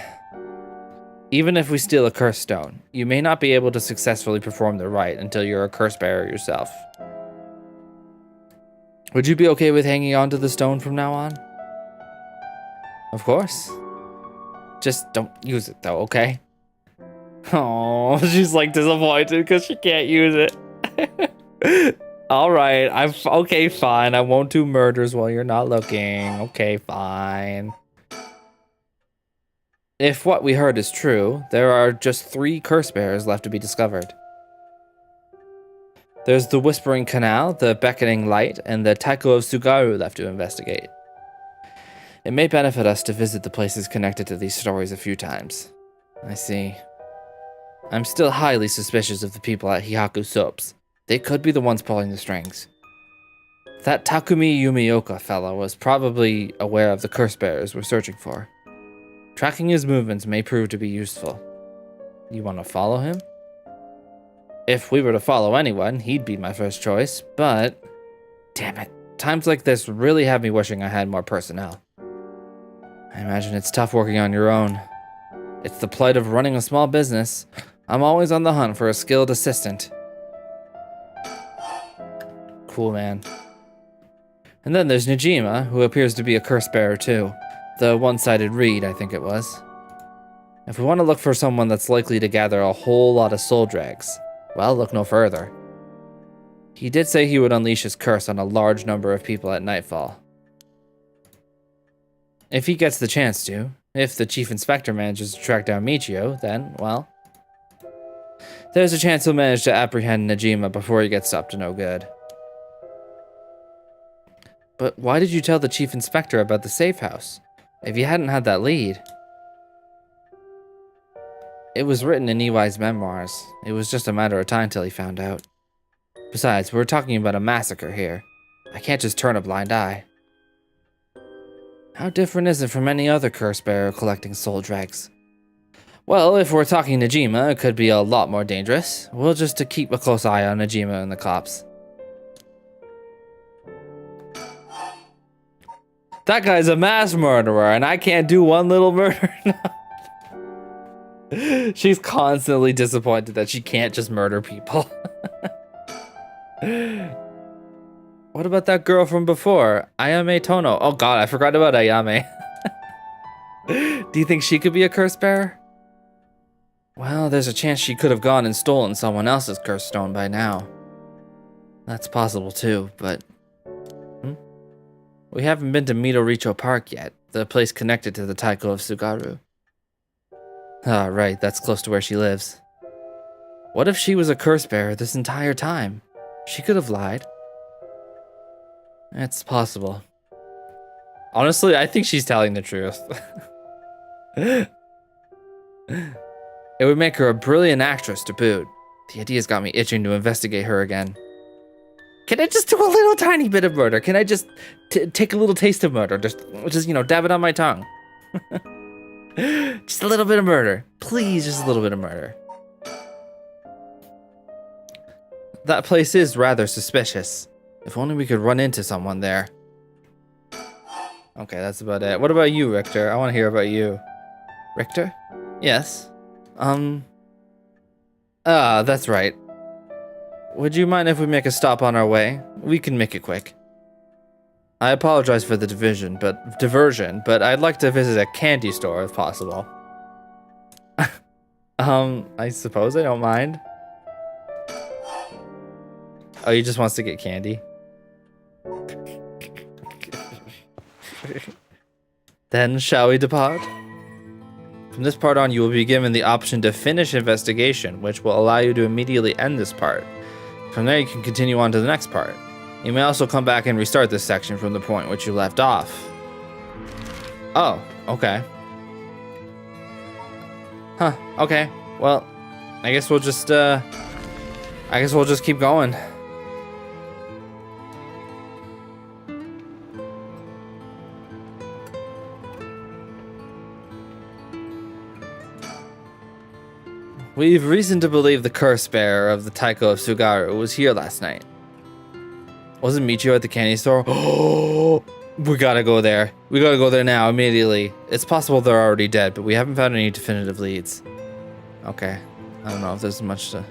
Even if we steal a curse stone, you may not be able to successfully perform the rite until you're a curse bearer yourself. Would you be okay with hanging on to the stone from now on? Of course. Just don't use it though, okay? Oh, she's like disappointed because she can't use it. Alright, okay, fine. I won't do murders while you're not looking. Okay, fine. If what we heard is true, there are just 3 curse bearers left to be discovered. There's the Whispering Canal, the Beckoning Light, and the Taiko of Sugaru left to investigate. It may benefit us to visit the places connected to these stories a few times. I see. I'm still highly suspicious of the people at Hihaku Soaps. They could be the ones pulling the strings. That Takumi Yumioka fellow was probably aware of the curse bearers we're searching for. Tracking his movements may prove to be useful. You want to follow him? If we were to follow anyone, he'd be my first choice, but... Damn it. Times like this really have me wishing I had more personnel. I imagine it's tough working on your own. It's the plight of running a small business. I'm always on the hunt for a skilled assistant. Cool, man. And then there's Najima, who appears to be a curse bearer too. The one-sided reed, I think it was. If we want to look for someone that's likely to gather a whole lot of soul dregs, well, look no further. He did say he would unleash his curse on a large number of people at nightfall. If he gets the chance to, if the chief inspector manages to track down Michio, then, well, there's a chance he'll manage to apprehend Najima before he gets up to no good. But why did you tell the chief inspector about the safe house? If you hadn't had that lead. It was written in Iwai's memoirs. It was just a matter of time till he found out. Besides, we're talking about a massacre here. I can't just turn a blind eye. How different is it from any other curse bearer collecting soul dregs? Well, if we're talking Najima, it could be a lot more dangerous. We'll just keep a close eye on Najima and the cops. That guy's a mass murderer, and I can't do one little murder. She's constantly disappointed that she can't just murder people. What about that girl from before? Ayame Tono. Oh god, I forgot about Ayame. Do you think she could be a curse bearer? Well, there's a chance she could have gone and stolen someone else's curse stone by now. That's possible too, but... We haven't been to Midoricho Park yet, the place connected to the Taiko of Tsugaru. Ah, right, that's close to where she lives. What if she was a curse bearer this entire time? She could have lied. It's possible. Honestly, I think she's telling the truth. It would make her a brilliant actress to boot. The idea's got me itching to investigate her again. Can I just do a little tiny bit of murder? Can I just take a little taste of murder? Just you know, dab it on my tongue. Just a little bit of murder. Please, just a little bit of murder. That place is rather suspicious. If only we could run into someone there. Okay, that's about it. What about you, Richter? I want to hear about you. Richter? Yes. That's right. Would you mind if we make a stop on our way? We can make it quick. I apologize for the diversion, but I'd like to visit a candy store if possible. I suppose I don't mind. Oh, he just wants to get candy. Then, shall we depart? From this part on, you will be given the option to finish investigation, which will allow you to immediately end this part. From there, you can continue on to the next part. You may also come back and restart this section from the point which you left off. Oh, okay. Huh, okay. Well, I guess we'll just keep going. We've reason to believe the curse bearer of the Taiko of Tsugaru was here last night. Wasn't Michio at the candy store? Oh, we gotta go there. We gotta go there now, immediately. It's possible they're already dead, but we haven't found any definitive leads. Okay. I don't know if there's much to...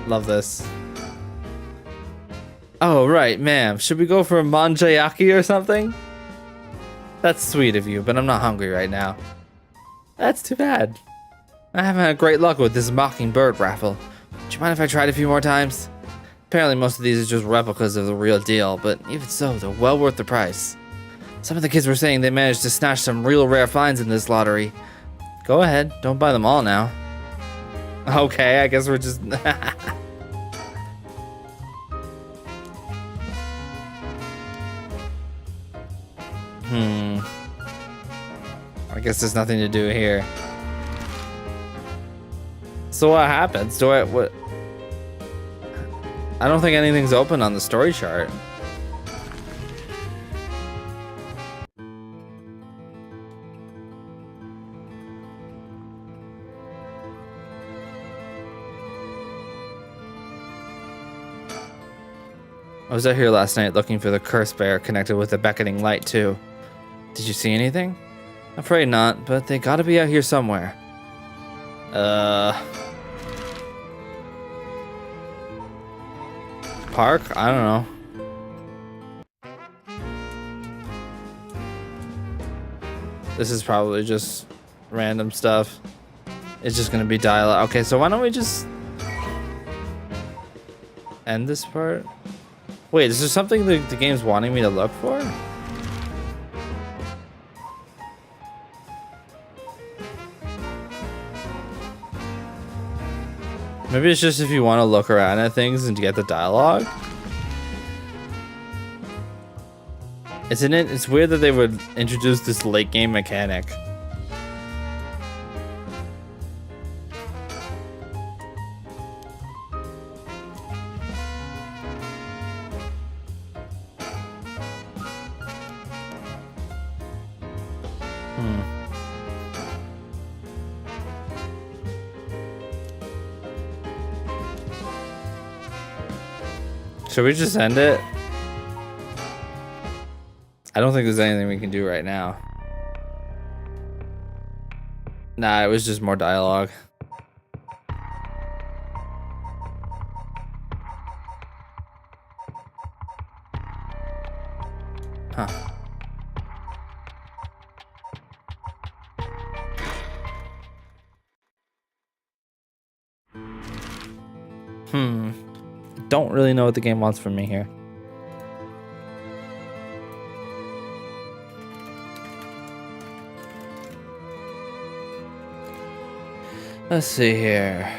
Love this. Oh, right, ma'am. Should we go for a manjayaki or something? That's sweet of you, but I'm not hungry right now. That's too bad. I haven't had great luck with this mockingbird raffle. Do you mind if I tried a few more times? Apparently most of these are just replicas of the real deal, but even so, they're well worth the price. Some of the kids were saying they managed to snatch some real rare finds in this lottery. Go ahead, don't buy them all now. Okay, I guess we're just... I guess there's nothing to do here. So what happens? What? I don't think anything's open on the story chart. I was out here last night looking for the curse bear connected with the beckoning light too. Did you see anything? Afraid not, but they gotta be out here somewhere. Park? I don't know. This is probably just random stuff. It's just gonna be dialogue. Okay, so why don't we just end this part? Wait, is there something the game's wanting me to look for? Maybe it's just if you want to look around at things and get the dialogue. Isn't it? It's weird that they would introduce this late game mechanic. Should we just end it? I don't think there's anything we can do right now. Nah, it was just more dialogue. Huh. Don't really know what the game wants from me here. Let's see here.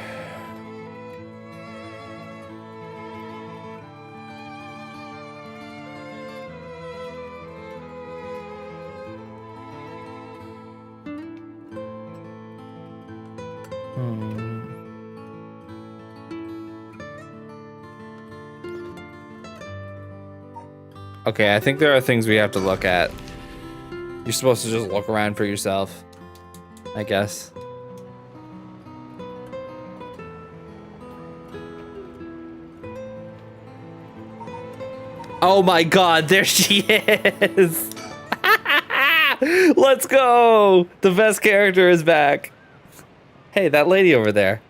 Okay, I think there are things we have to look at. You're supposed to just look around for yourself, I guess. Oh my god, there she is! Let's go! The best character is back. Hey, that lady over there.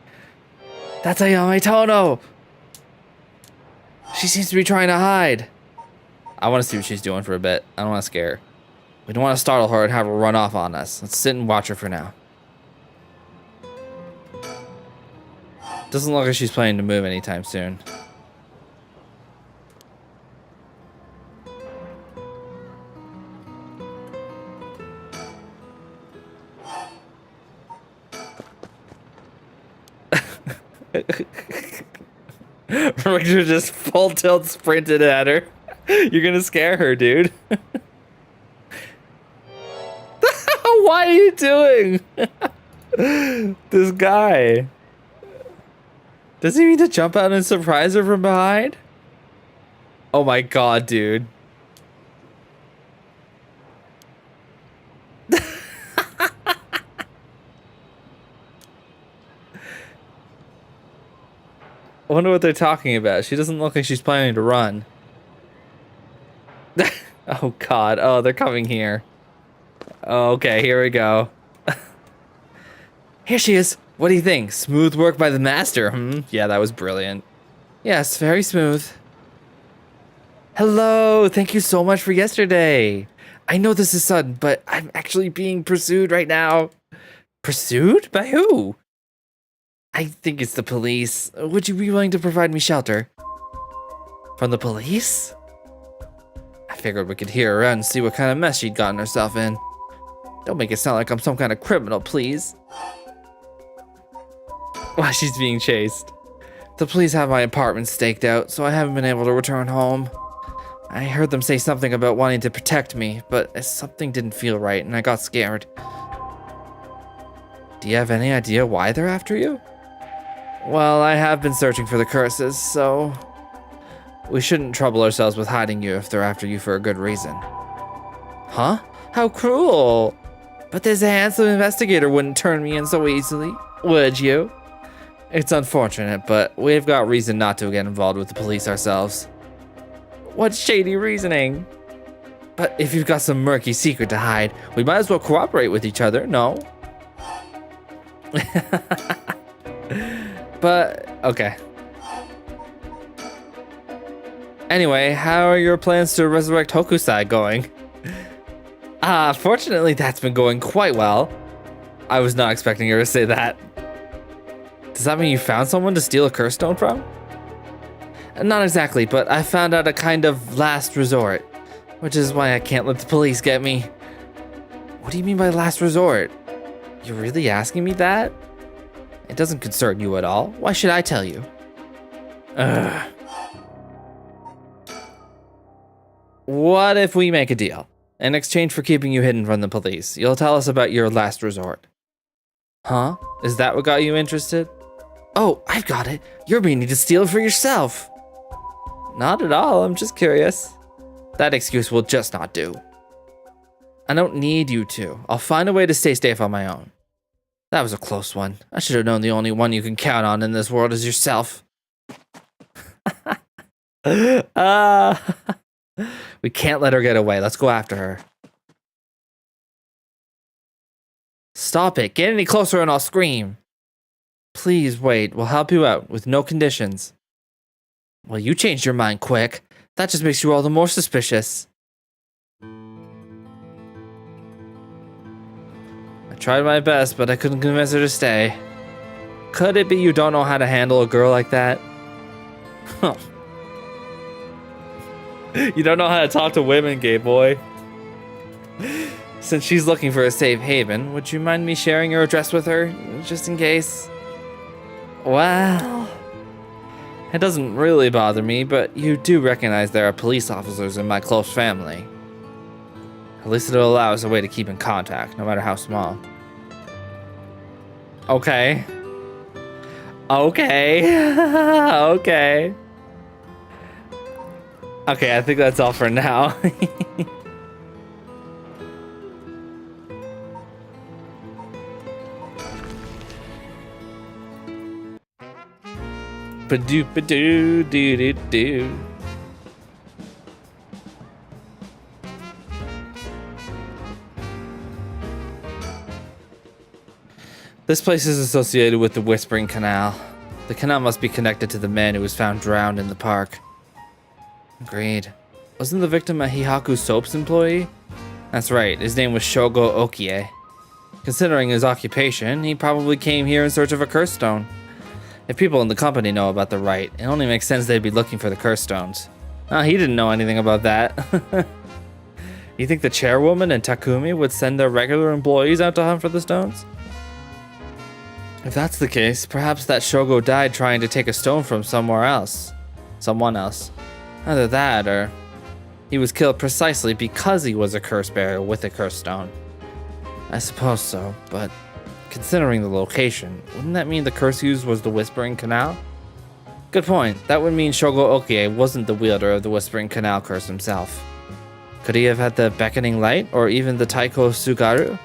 That's Ayame Tono! She seems to be trying to hide. I want to see what she's doing for a bit. I don't want to scare her. We don't want to startle her and have her run off on us. Let's sit and watch her for now. Doesn't look like she's planning to move anytime soon. Richard just full tilt sprinted at her. You're gonna scare her, dude. What are you doing? This guy. Does he mean to jump out and surprise her from behind? Oh my god, dude. I wonder what they're talking about. She doesn't look like she's planning to run. Oh god. Oh, they're coming here. Okay, here we go. Here she is. What do you think? Smooth work by the master, Yeah, that was brilliant. Yes, very smooth. Hello, thank you so much for yesterday. I know this is sudden, but I'm actually being pursued right now. Pursued? By who? I think it's the police. Would you be willing to provide me shelter? From the police? I figured we could hear her out and see what kind of mess she'd gotten herself in. Don't make it sound like I'm some kind of criminal, please. Why, she's being chased. The police have my apartment staked out, so I haven't been able to return home. I heard them say something about wanting to protect me, but something didn't feel right and I got scared. Do you have any idea why they're after you? Well, I have been searching for the curses, so we shouldn't trouble ourselves with hiding you if they're after you for a good reason. Huh? How cruel! But this handsome investigator wouldn't turn me in so easily, would you? It's unfortunate, but we've got reason not to get involved with the police ourselves. What shady reasoning? But if you've got some murky secret to hide, we might as well cooperate with each other, no? But, okay. Anyway, how are your plans to resurrect Hokusai going? Fortunately, that's been going quite well. I was not expecting her to say that. Does that mean you found someone to steal a curse stone from? Not exactly, but I found out a kind of last resort, which is why I can't let the police get me. What do you mean by last resort? You're really asking me that? It doesn't concern you at all. Why should I tell you? Ugh. What if we make a deal? In exchange for keeping you hidden from the police, you'll tell us about your last resort. Huh? Is that what got you interested? Oh, I've got it. You're meaning to steal it for yourself. Not at all, I'm just curious. That excuse will just not do. I don't need you to. I'll find a way to stay safe on my own. That was a close one. I should have known the only one you can count on in this world is yourself. We can't let her get away. Let's go after her. Stop it. Get any closer and I'll scream. Please wait. We'll help you out with no conditions. Well, you changed your mind quick. That just makes you all the more suspicious. I tried my best, but I couldn't convince her to stay. Could it be you don't know how to handle a girl like that? Huh. You don't know how to talk to women, gay boy. Since she's looking for a safe haven, would you mind me sharing your address with her, just in case? Well, it doesn't really bother me, but you do recognize there are police officers in my close family. At least it'll allow us a way to keep in contact, no matter how small. Okay. Okay. Okay, I think that's all for now. Ba-doo-ba-doo-doo-doo-doo. This place is associated with the Whispering Canal. The canal must be connected to the man who was found drowned in the park. Agreed. Wasn't the victim a Hihaku Soaps employee? That's right, his name was Shogo Okie. Considering his occupation, he probably came here in search of a curse stone. If people in the company know about the rite, it only makes sense they'd be looking for the curse stones. He didn't know anything about that. You think the chairwoman and Takumi would send their regular employees out to hunt for the stones? If that's the case, perhaps that Shogo died trying to take a stone from someone else. Either that, or he was killed precisely because he was a curse bearer with a curse stone. I suppose so, but considering the location, wouldn't that mean the curse used was the Whispering Canal? Good point. That would mean Shogo Okie wasn't the wielder of the Whispering Canal curse himself. Could he have had the Beckoning Light, or even the Taiko Sugaru?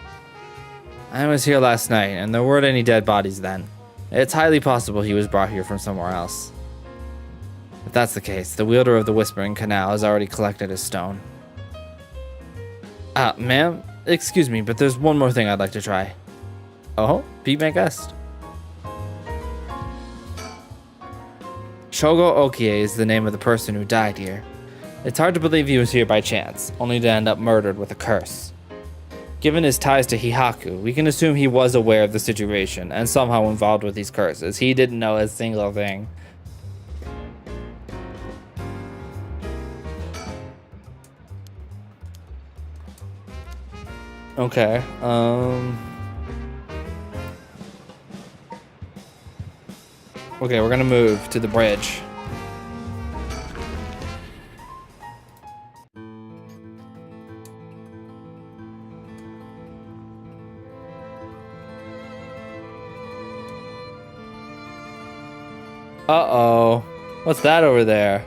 I was here last night, and there weren't any dead bodies then. It's highly possible he was brought here from somewhere else. If that's the case, the wielder of the Whispering Canal has already collected his stone. Ma'am, excuse me, but there's one more thing I'd like to try. Oh, be my guest. Shogo Okie is the name of the person who died here. It's hard to believe he was here by chance, only to end up murdered with a curse. Given his ties to Hihaku, we can assume he was aware of the situation and somehow involved with these curses. He didn't know a single thing. Okay, okay, we're gonna move to the bridge. Uh-oh. What's that over there?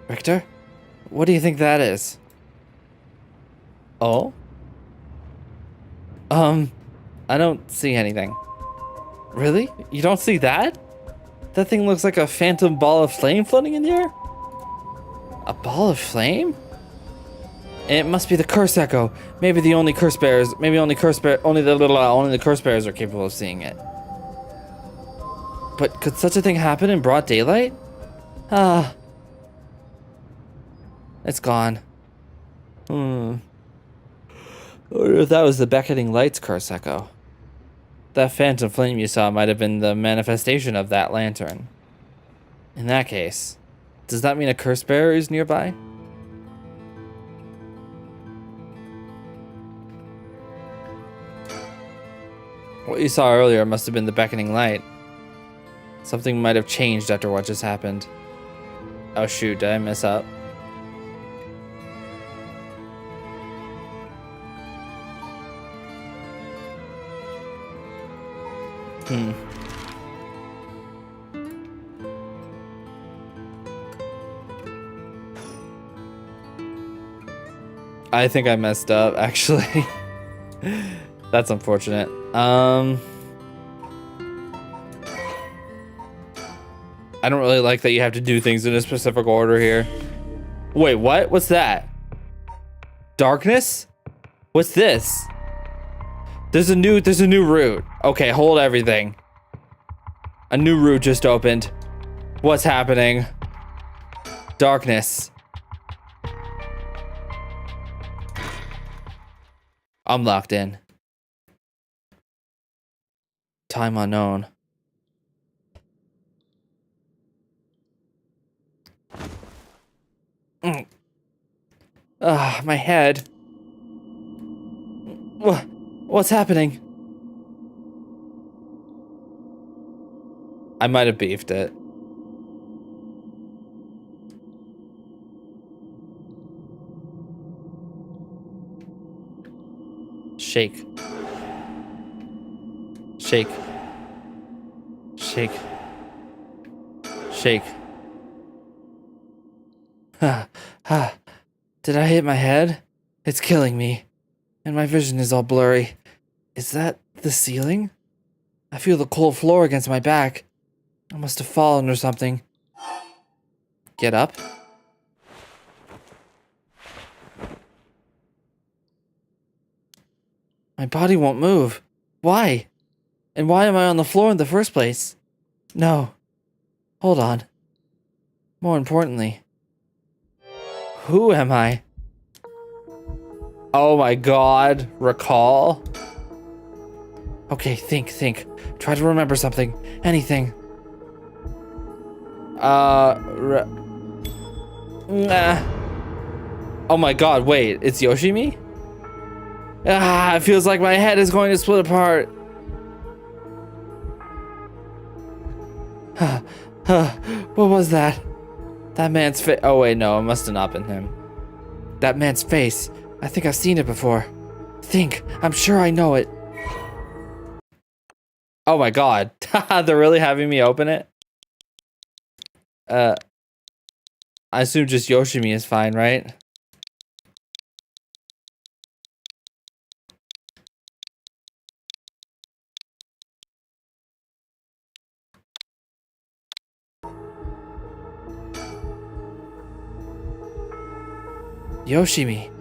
Richter? What do you think that is? Oh? I don't see anything. Really? You don't see that? That thing looks like a phantom ball of flame floating in the air? A ball of flame? It must be the curse echo. Maybe the only curse bearers, only the curse bearers are capable of seeing it. But could such a thing happen in broad daylight? It's gone. I wonder if that was the Beckoning Light's curse echo. That phantom flame you saw might have been the manifestation of that lantern. In that case, does that mean a curse bearer is nearby? What you saw earlier must have been the Beckoning Light. Something might have changed after what just happened. Oh shoot, did I mess up? Hmm. I think I messed up, actually. That's unfortunate. I don't really like that you have to do things in a specific order here. Wait, what? What's that? Darkness? What's this? There's a new route. Okay, hold everything. A new route just opened. What's happening? Darkness. I'm locked in. Time unknown. My head. What's happening? I might have beefed it. Shake. Shake. Shake. Shake. Did I hit my head? It's killing me. And my vision is all blurry. Is that the ceiling? I feel the cold floor against my back. I must have fallen or something. Get up. My body won't move. Why? And why am I on the floor in the first place? No. Hold on. More importantly, who am I? Oh my god. Recall? Okay, think. Try to remember something. Anything. Nah. Oh my god, wait. It's Yoshimi? It feels like my head is going to split apart. What was that? That man's face. Oh wait, no, it must have not been him. That man's face. I think I've seen it before. Think. I'm sure I know it. Oh my god. They're really having me open it? I assume just Yoshimi is fine, right? Yoshimi.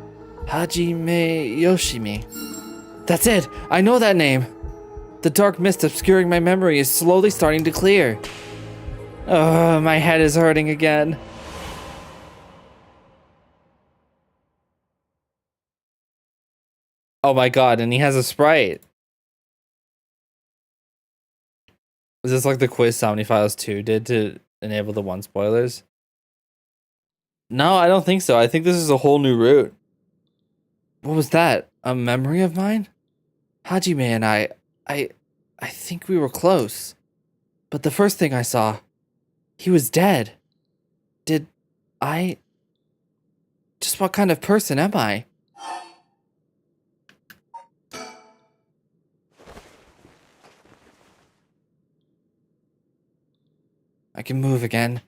Hajime Yoshimi. That's it! I know that name! The dark mist obscuring my memory is slowly starting to clear. Oh, my head is hurting again. Oh my god, and he has a Sprite. Is this like the quiz Somni Files 2 did to enable the 1 spoilers? No, I don't think so. I think this is a whole new route. What was that? A memory of mine? Hajime and I think we were close. But the first thing I saw, he was dead. Did I... Just what kind of person am I? I can move again,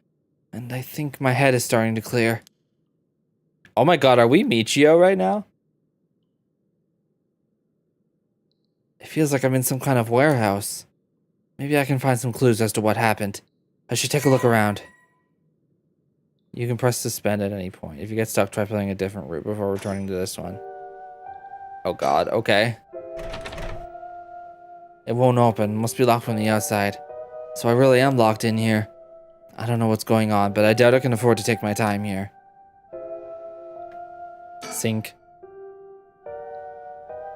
and I think my head is starting to clear. Oh my god, are we Michio right now? It feels like I'm in some kind of warehouse. Maybe I can find some clues as to what happened. I should take a look around. You can press suspend at any point. If you get stuck, try playing a different route before returning to this one. Oh god, okay. It won't open. Must be locked from the outside. So I really am locked in here. I don't know what's going on, but I doubt I can afford to take my time here. Sink.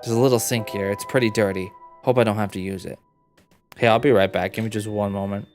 There's a little sink here. It's pretty dirty. Hope I don't have to use it. Hey, I'll be right back. Give me just one moment.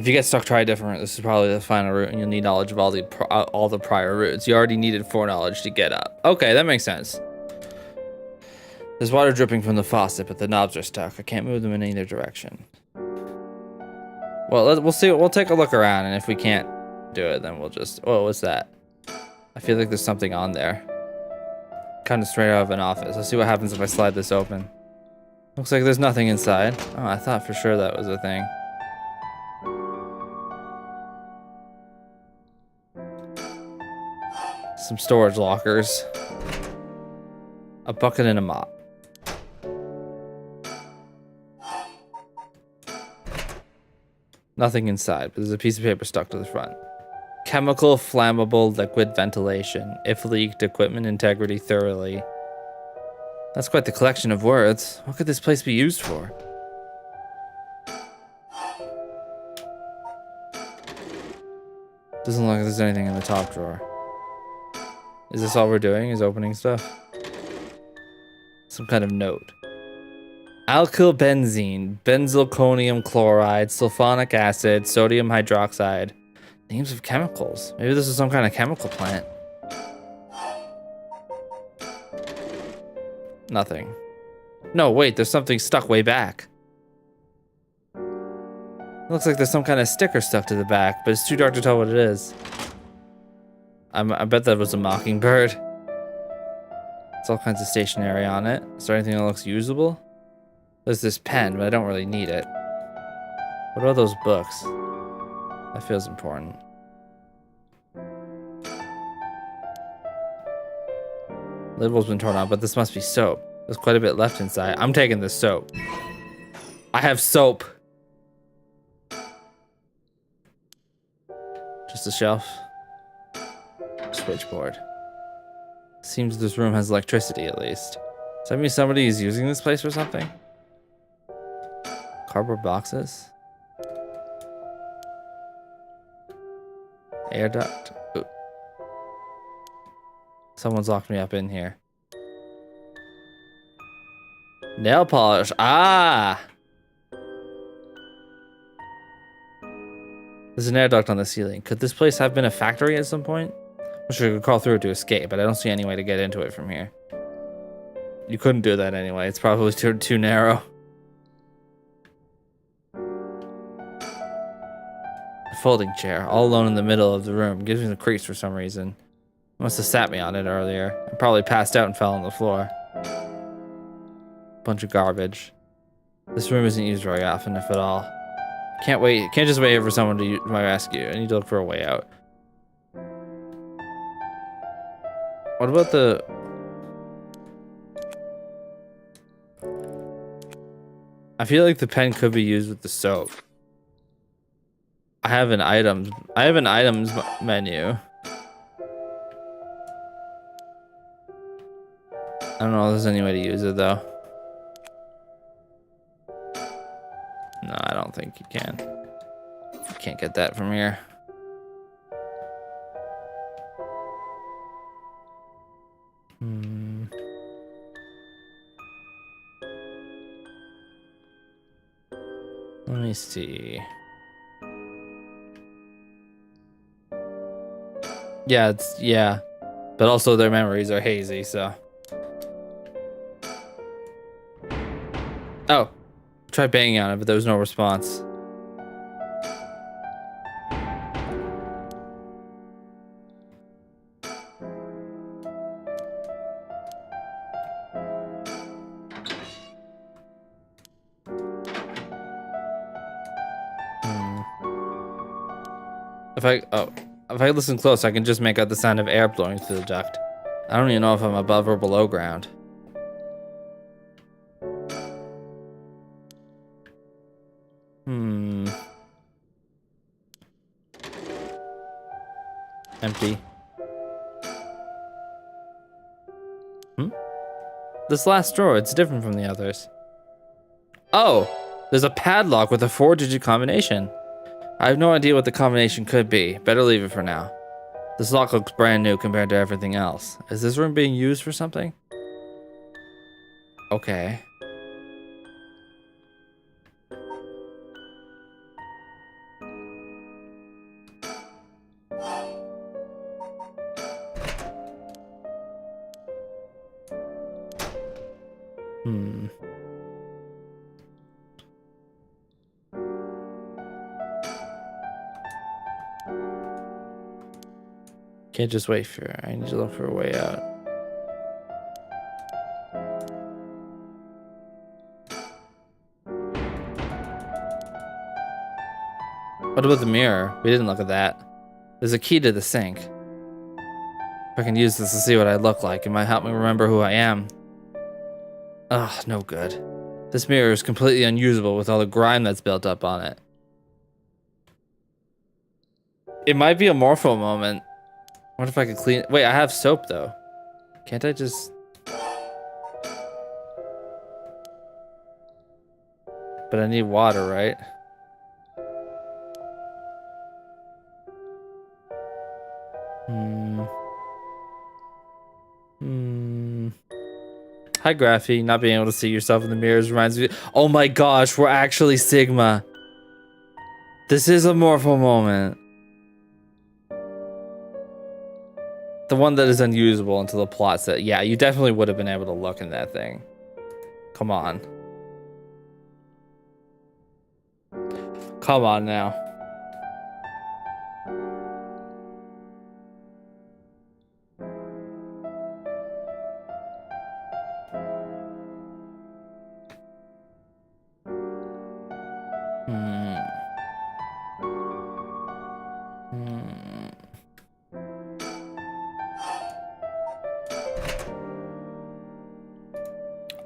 If you get stuck, try a different route. This is probably the final route, and you'll need knowledge of all the prior routes. You already needed foreknowledge to get up. Okay, that makes sense. There's water dripping from the faucet, but the knobs are stuck. I can't move them in either direction. Well, we'll see. We'll take a look around, and if we can't do it, then we'll just... Oh, what's that? I feel like there's something on there. Kind of straight out of an office. Let's see what happens if I slide this open. Looks like there's nothing inside. Oh, I thought for sure that was a thing. Some storage lockers. A bucket and a mop. Nothing inside, but there's a piece of paper stuck to the front. Chemical, flammable, liquid ventilation. If leaked, equipment integrity thoroughly. That's quite the collection of words. What could this place be used for? Doesn't look like there's anything in the top drawer. Is this all we're doing, is opening stuff? Some kind of note. Alkylbenzene, benzalkonium chloride, sulfonic acid, sodium hydroxide. Names of chemicals. Maybe this is some kind of chemical plant. Nothing. No, wait, there's something stuck way back. It looks like there's some kind of sticker stuck to the back, but it's too dark to tell what it is. I bet that was a mockingbird. There's all kinds of stationery on it. Is there anything that looks usable? There's this pen, but I don't really need it. What about those books? That feels important. Label's been torn out, but this must be soap. There's quite a bit left inside. I'm taking this soap. I have soap. Just a shelf. Switchboard. Seems this room has electricity at least. Does that mean somebody is using this place or something? Cardboard boxes. Air duct. Ooh. Someone's locked me up in here. Nail polish. Ah! There's an air duct on the ceiling. Could this place have been a factory at some point? I'm sure you could crawl through it to escape, but I don't see any way to get into it from here. You couldn't do that anyway. It's probably too narrow. A folding chair, all alone in the middle of the room. Gives me the creeps for some reason. Must have sat me on it earlier. I probably passed out and fell on the floor. Bunch of garbage. This room isn't used very often, if at all. Can't wait. Can't just wait for someone to my rescue. I need to look for a way out. What about the... I feel like the pen could be used with the soap. I have an items menu. I don't know if there's any way to use it though. No, I don't think you can. You can't get that from here. Let me see. Yeah, but also their memories are hazy, so. Oh, tried banging on it, but there was no response. If I listen close, I can just make out the sound of air blowing through the duct. I don't even know if I'm above or below ground. Empty. This last drawer, it's different from the others. Oh, there's a padlock with a 4-digit combination. I have no idea what the combination could be. Better leave it for now. This lock looks brand new compared to everything else. Is this room being used for something? Okay. Hmm. Can't just wait for it. I need to look for a way out. What about the mirror? We didn't look at that. There's a key to the sink. If I can use this to see what I look like, it might help me remember who I am. Ugh, no good. This mirror is completely unusable with all the grime that's built up on it. It might be a morpho moment. What if I could clean it? Wait, I have soap though. Can't I just... But I need water, right? Hi, Graphy. Not being able to see yourself in the mirrors reminds me... Oh my gosh, we're actually Sigma. This is a morpho moment. The one that is unusable until the plot set. Yeah, you definitely would have been able to look in that thing. Come on. Come on now.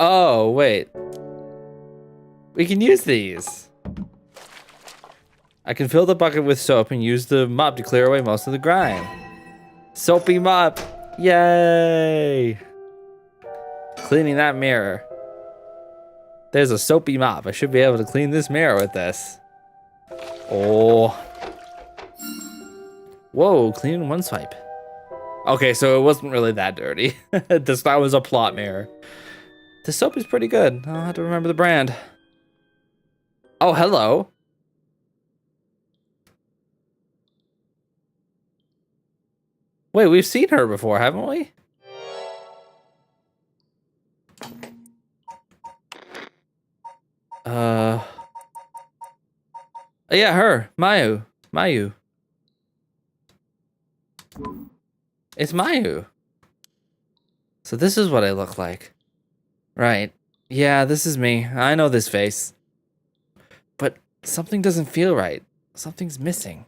Oh, wait. We can use these. I can fill the bucket with soap and use the mop to clear away most of the grime. Soapy mop. Yay. Cleaning that mirror. There's a soapy mop. I should be able to clean this mirror with this. Oh. Whoa, clean one swipe. Okay, so it wasn't really that dirty. That was a plot mirror. The soap is pretty good. I'll have to remember the brand. Oh, hello. Wait, we've seen her before, haven't we? Yeah, her. Mayu. Mayu. It's Mayu. So this is what I look like. Right. Yeah, this is me. I know this face. But something doesn't feel right. Something's missing.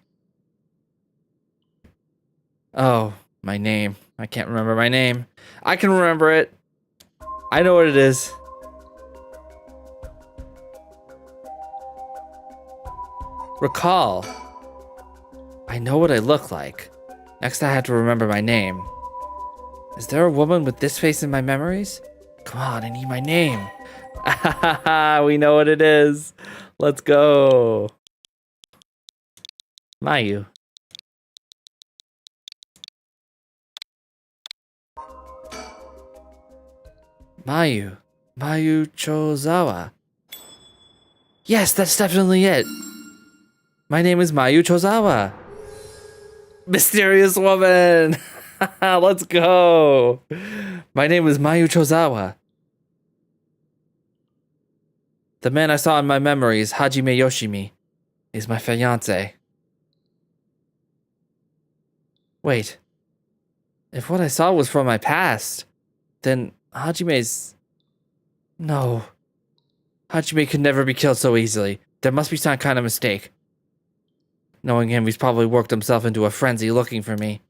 Oh, my name. I can't remember my name. I can remember it. I know what it is. Recall. I know what I look like. Next, I have to remember my name. Is there a woman with this face in my memories? Come on, I need my name. We know what it is. Let's go. Mayu. Mayu. Mayu Chozawa. Yes, that's definitely it. My name is Mayu Chozawa. Mysterious woman. Let's go. My name is Mayu Chozawa. The man I saw in my memories, Hajime Yoshimi, is my fiancé. Wait. If what I saw was from my past, then Hajime's... No. Hajime could never be killed so easily. There must be some kind of mistake. Knowing him, he's probably worked himself into a frenzy looking for me.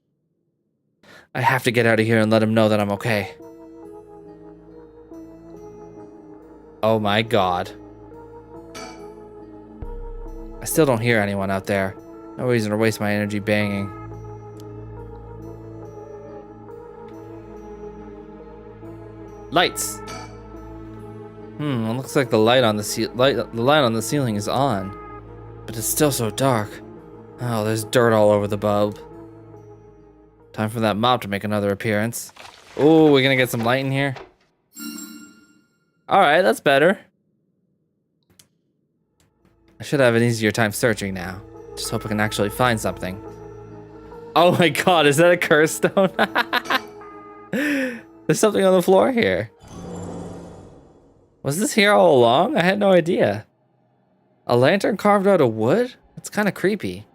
I have to get out of here and let him know that I'm okay. Oh my god. I still don't hear anyone out there. No reason to waste my energy banging. Lights. It looks like the light on the ceiling is on, but it's still so dark. Oh, there's dirt all over the bulb. Time for that mop to make another appearance. Oh, we're gonna get some light in here. All right, that's better. I should have an easier time searching now. Just hope I can actually find something. Oh my god, is that a curse stone? There's something on the floor here. Was this here all along? I had no idea. A lantern carved out of wood? It's kind of creepy.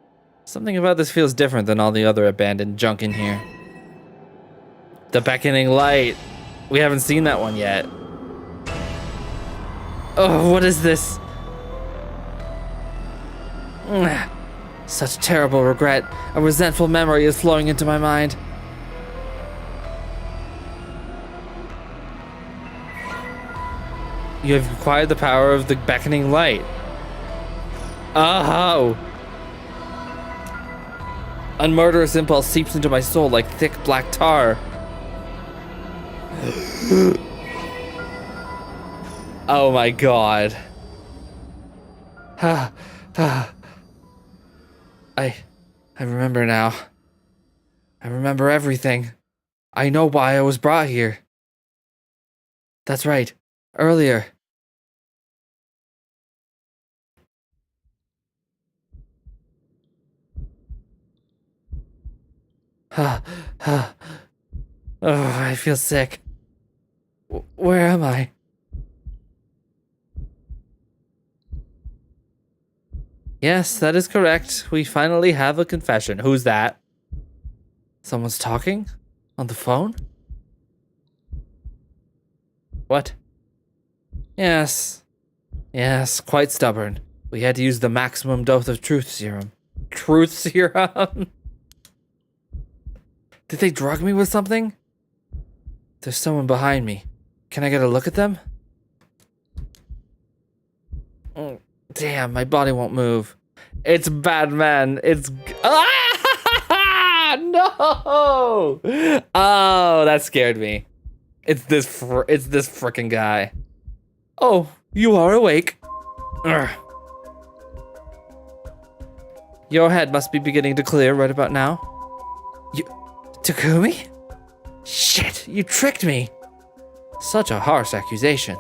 Something about this feels different than all the other abandoned junk in here. The beckoning light. We haven't seen that one yet. Oh, what is this? Such terrible regret. A resentful memory is flowing into my mind. You have acquired the power of the beckoning light. Oh! A murderous impulse seeps into my soul like thick black tar. Oh my god. I remember now. I remember everything. I know why I was brought here. That's right. Earlier. Oh, I feel sick. Where am I? Yes, that is correct. We finally have a confession. Who's that? Someone's talking? On the phone? What? Yes. Yes, quite stubborn. We had to use the maximum dose of truth serum. Truth serum? Did they drug me with something? There's someone behind me. Can I get a look at them? Oh, damn, my body won't move. It's Batman. It's... Ah! No! Oh, that scared me. It's this frickin' guy. Oh, you are awake. Urgh. Your head must be beginning to clear right about now. Takumi? Shit, you tricked me. Such a harsh accusation.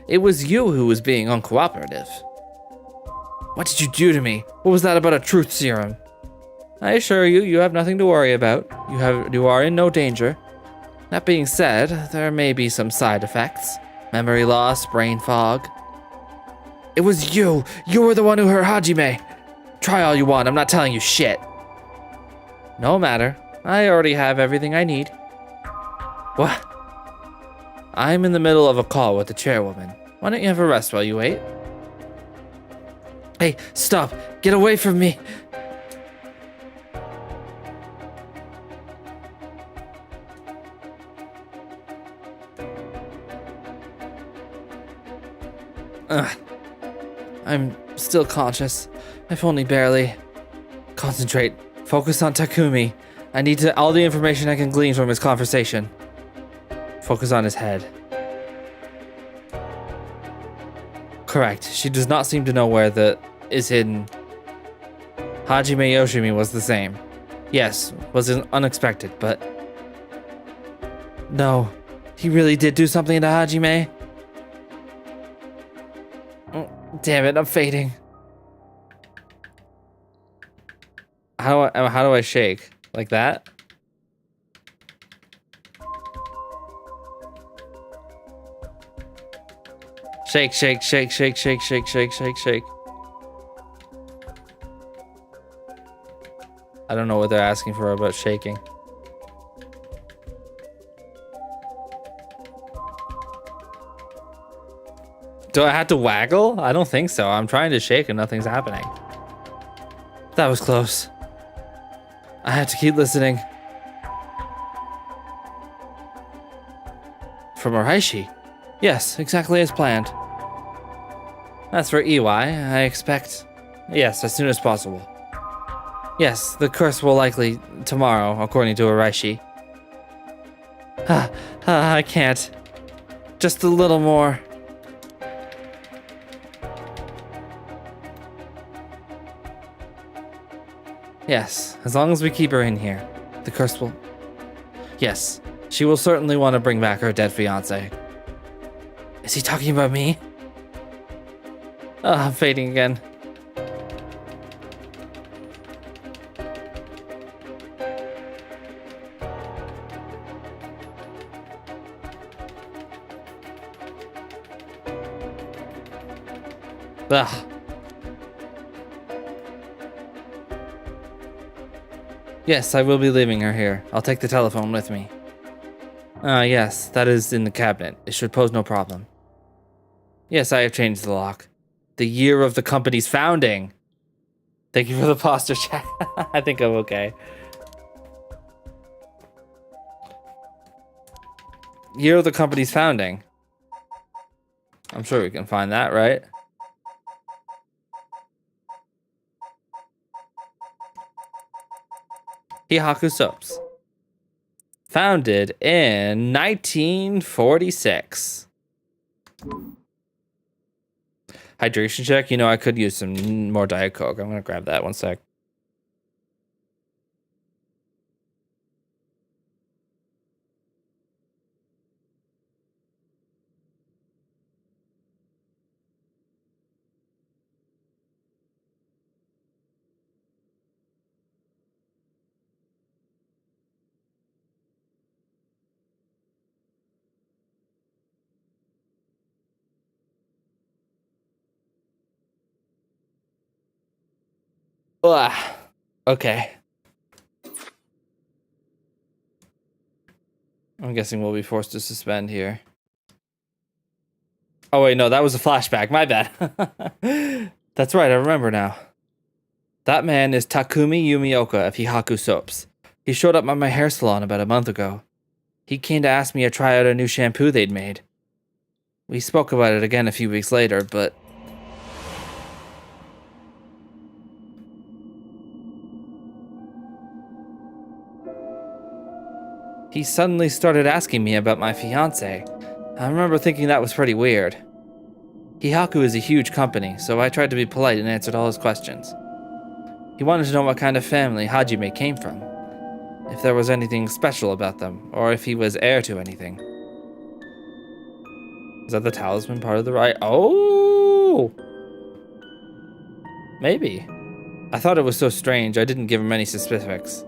It was you who was being uncooperative. What did you do to me? What was that about a truth serum? I assure you, you have nothing to worry about. You are in no danger. That being said, there may be some side effects. Memory loss, brain fog. It was you! You were the one who hurt Hajime! Try all you want, I'm not telling you shit. No matter. I already have everything I need. What? I'm in the middle of a call with the chairwoman. Why don't you have a rest while you wait? Hey, stop! Get away from me! Ugh. I'm still conscious, if only barely. Concentrate. Focus on Takumi. I need all the information I can glean from his conversation. Focus on his head. Correct. She does not seem to know where the is hidden. Hajime Yoshimi was the same. Yes, was unexpected, but... No, he really did do something to Hajime? Oh, damn it, I'm fading. How do I shake? Like that? Shake, shake, shake, shake, shake, shake, shake, shake, shake. I don't know what they're asking for about shaking. Do I have to waggle? I don't think so. I'm trying to shake and nothing's happening. That was close. I have to keep listening. From Araishi? Yes, exactly as planned. As for EY, I expect... Yes, as soon as possible. Yes, the curse will likely tomorrow, according to Araishi. I can't. Just a little more. Yes, as long as we keep her in here, the curse will... Yes, she will certainly want to bring back her dead fiancé. Is he talking about me? I'm fading again. Ugh. Yes, I will be leaving her here. I'll take the telephone with me. Yes, that is in the cabinet. It should pose no problem. Yes, I have changed the lock. The year of the company's founding. Thank you for the posture check. I think I'm okay. Year of the company's founding. I'm sure we can find that, right? Hihaku Soaps. Founded in 1946. Hydration check. You know, I could use some more Diet Coke. I'm going to grab that 1 sec. Ugh. Okay. I'm guessing we'll be forced to suspend here. Oh, wait, no, that was a flashback. My bad. That's right, I remember now. That man is Takumi Yumioka of Hihaku Soaps. He showed up at my hair salon about a month ago. He came to ask me to try out a new shampoo they'd made. We spoke about it again a few weeks later, but... he suddenly started asking me about my fiancée. I remember thinking that was pretty weird. Hihaku is a huge company, so I tried to be polite and answered all his questions. He wanted to know what kind of family Hajime came from, if there was anything special about them, or if he was heir to anything. Is that the talisman part of the rite? Oh! Maybe. I thought it was so strange, I didn't give him any specifics.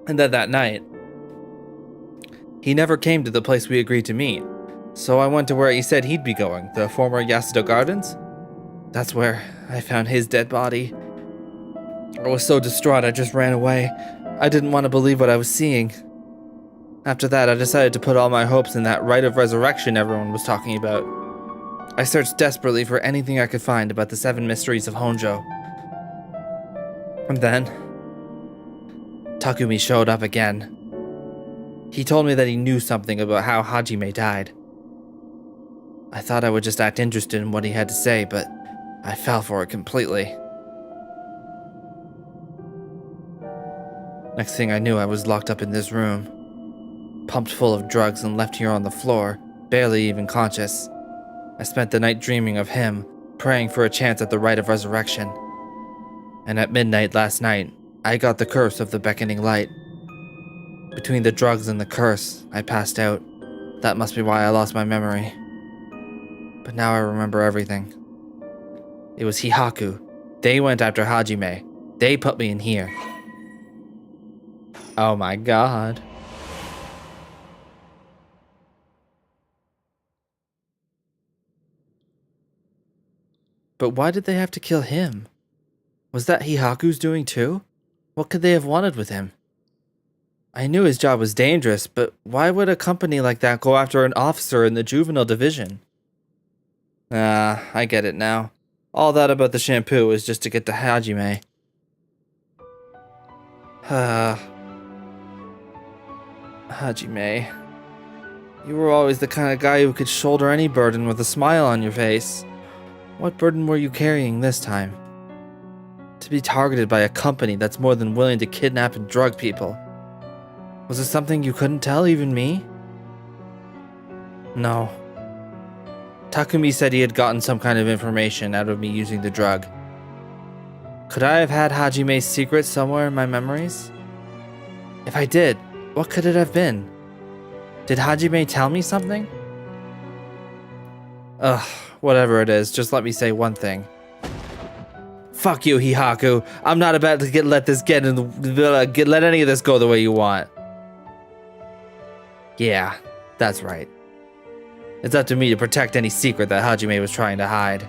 And then that night, he never came to the place we agreed to meet, so I went to where he said he'd be going, the former Yasuda Gardens. That's where I found his dead body. I was so distraught I just ran away. I didn't want to believe what I was seeing. After that, I decided to put all my hopes in that rite of resurrection everyone was talking about. I searched desperately for anything I could find about the 7 mysteries of Honjo. And then, Takumi showed up again. He told me that he knew something about how Hajime died. I thought I would just act interested in what he had to say, but I fell for it completely. Next thing I knew, I was locked up in this room, pumped full of drugs and left here on the floor, barely even conscious. I spent the night dreaming of him, praying for a chance at the rite of resurrection. And at midnight last night, I got the curse of the beckoning light. Between the drugs and the curse, I passed out. That must be why I lost my memory. But now I remember everything. It was Hihaku. They went after Hajime. They put me in here. Oh my god. But why did they have to kill him? Was that Hihaku's doing too? What could they have wanted with him? I knew his job was dangerous, but why would a company like that go after an officer in the juvenile division? I get it now. All that about the shampoo was just to get to Hajime. Hajime. You were always the kind of guy who could shoulder any burden with a smile on your face. What burden were you carrying this time? To be targeted by a company that's more than willing to kidnap and drug people. Was it something you couldn't tell even me? No. Takumi said he had gotten some kind of information out of me using the drug. Could I have had Hajime's secret somewhere in my memories? If I did, what could it have been? Did Hajime tell me something? Ugh, whatever it is, just let me say one thing. Fuck you, Hihaku. I'm not about to let any of this go the way you want. Yeah, That's right. It's up to me to protect any secret that Hajime was trying to hide.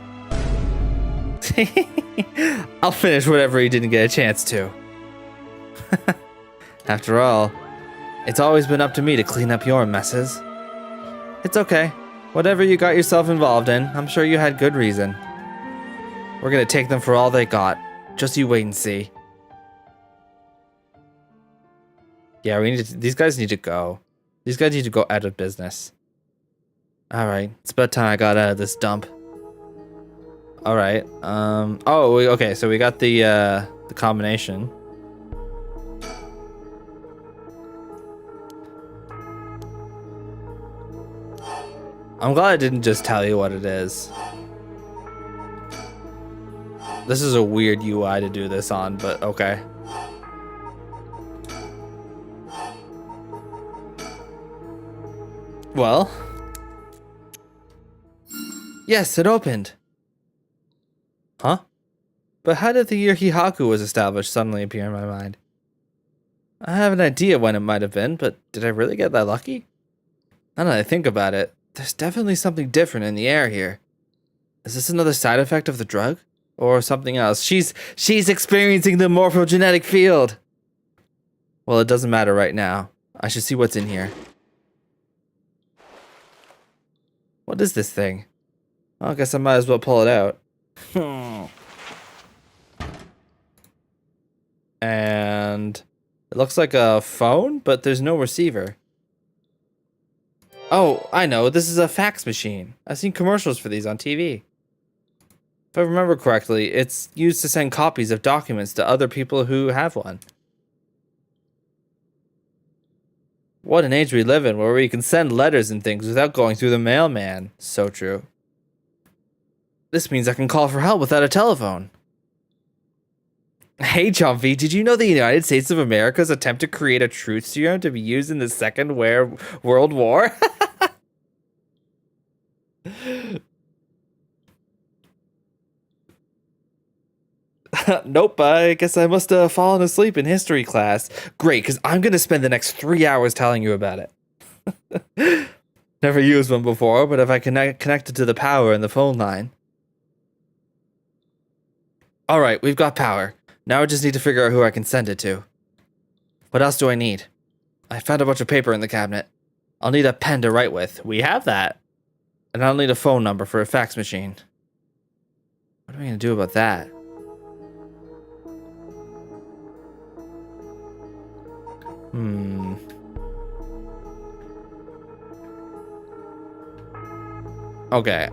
I'll finish whatever he didn't get a chance to. After all, it's always been up to me to clean up your messes. It's okay. Whatever you got yourself involved in, I'm sure you had good reason. We're gonna take them for all they got. Just you wait and see. Yeah, these guys need to go. These guys need to go out of business. Alright, it's about time I got out of this dump. Alright, okay, so we got the combination. I'm glad I didn't just tell you what it is. This is a weird UI to do this on, but okay. Well. Yes, it opened. Huh? But how did the year Hihaku was established suddenly appear in my mind? I have an idea when it might have been, but did I really get that lucky? Now that I think about it, there's definitely something different in the air here. Is this another side effect of the drug? Or something else? She's experiencing the morphogenetic field! Well, it doesn't matter right now. I should see what's in here. What is this thing? Well, I guess I might as well pull it out. And it looks like a phone, but there's no receiver. Oh, I know. This is a fax machine. I've seen commercials for these on TV. If I remember correctly, it's used to send copies of documents to other people who have one. What an age we live in, where we can send letters and things without going through the mailman. So true. This means I can call for help without a telephone. Hey, Jumpy, did you know the United States of America's attempt to create a truth serum to be used in the Second World War? Nope, I guess I must have fallen asleep in history class. Great, because I'm going to spend the next 3 hours telling you about it. Never used one before, but if I connected to the power in the phone line. Alright, we've got power. Now I just need to figure out who I can send it to. What else do I need? I found a bunch of paper in the cabinet. I'll need a pen to write with. We have that. And I'll need a phone number for a fax machine. What am I going to do about that? Okay,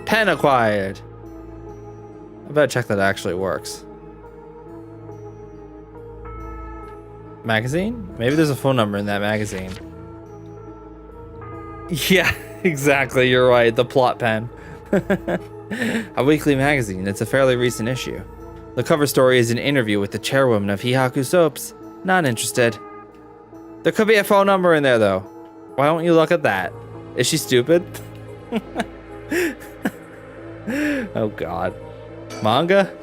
pen acquired. I better check that it actually works. Magazine? Maybe there's a phone number in that magazine. Yeah, exactly, you're right, the plot pen. A weekly magazine, it's a fairly recent issue. The cover story is an interview with the chairwoman of Hihaku Soaps. Not interested. There could be a phone number in there, though. Why don't you look at that? Is she stupid? Oh, God. Manga?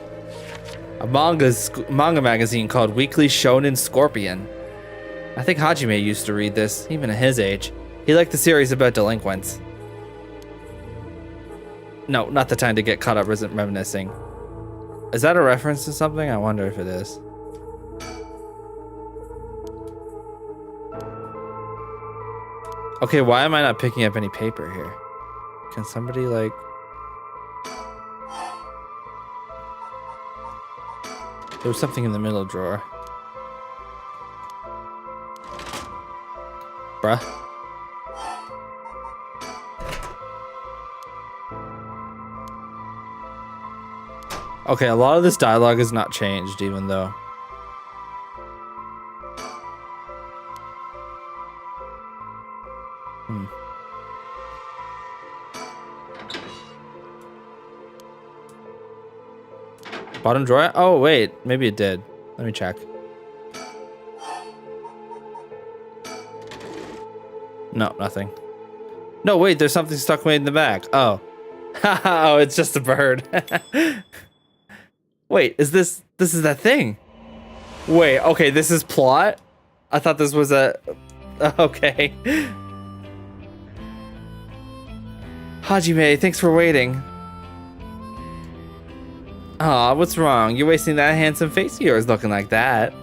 A manga magazine called Weekly Shonen Scorpion. I think Hajime used to read this, even at his age. He liked the series about delinquents. No, not the time to get caught up reminiscing. Is that a reference to something? I wonder if it is. Okay, why am I not picking up any paper here? Can somebody, like... There was something in the middle drawer. Bruh. Okay, a lot of this dialogue is not changed, even though. Bottom drawer? Oh, wait. Maybe it did. Let me check. No, nothing. No, wait. There's something stuck made in the back. Oh. Oh, it's just a bird. Wait, is this is that thing? Wait, okay, this is plot? I thought this was a... Okay. Hajime, thanks for waiting. Aw, what's wrong? You're wasting that handsome face of yours looking like that.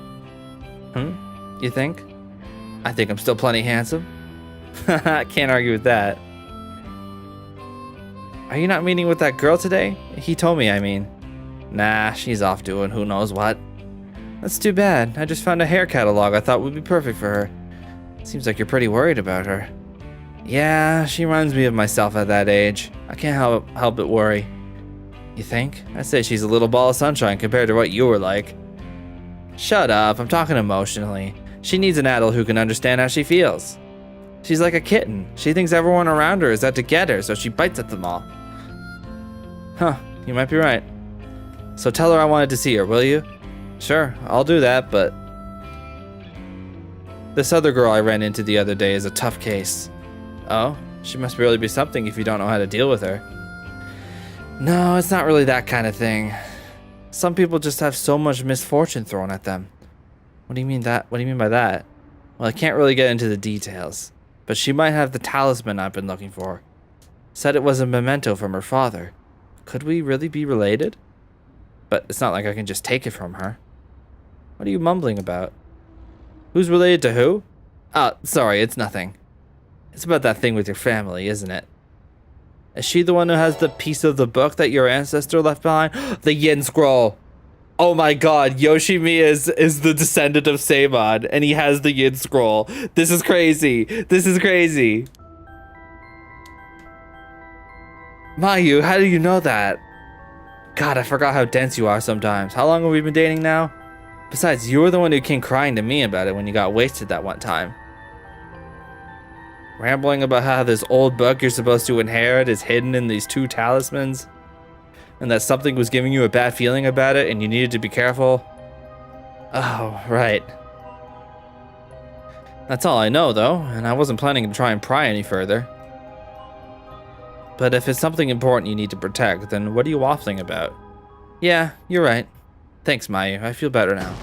You think? I think I'm still plenty handsome. Can't argue with that. Are you not meeting with that girl today? He told me, I mean. Nah, she's off doing who knows what. That's too bad. I just found a hair catalog I thought would be perfect for her. Seems like you're pretty worried about her. Yeah, she reminds me of myself at that age. I can't help but worry. You think? I'd say she's a little ball of sunshine compared to what you were like. Shut up, I'm talking emotionally. She needs an adult who can understand how she feels. She's like a kitten. She thinks everyone around her is out to get her, so she bites at them all. Huh, you might be right. So tell her I wanted to see her, will you? Sure, I'll do that, but... This other girl I ran into the other day is a tough case. Oh? She must really be something if you don't know how to deal with her. No, it's not really that kind of thing. Some people just have so much misfortune thrown at them. What do you mean by that? Well, I can't really get into the details, but she might have the talisman I've been looking for. Said it was a memento from her father. Could we really be related? But it's not like I can just take it from her. What are you mumbling about? Who's related to who? Oh, sorry, it's nothing. It's about that thing with your family, isn't it? Is she the one who has the piece of the book that your ancestor left behind? The Yin Scroll. Oh my god, Yoshimi is the descendant of Seimon, and he has the Yin Scroll. This is crazy. This is crazy. Mayu, how do you know that? God, I forgot how dense you are sometimes. How long have we been dating now? Besides, you were the one who came crying to me about it when you got wasted that one time. Rambling about how this old book you're supposed to inherit is hidden in these 2 talismans, and that something was giving you a bad feeling about it and you needed to be careful. Oh, right. That's all I know, though, and I wasn't planning to try and pry any further. But if it's something important you need to protect, then what are you waffling about? Yeah, you're right. Thanks, Mayu. I feel better now.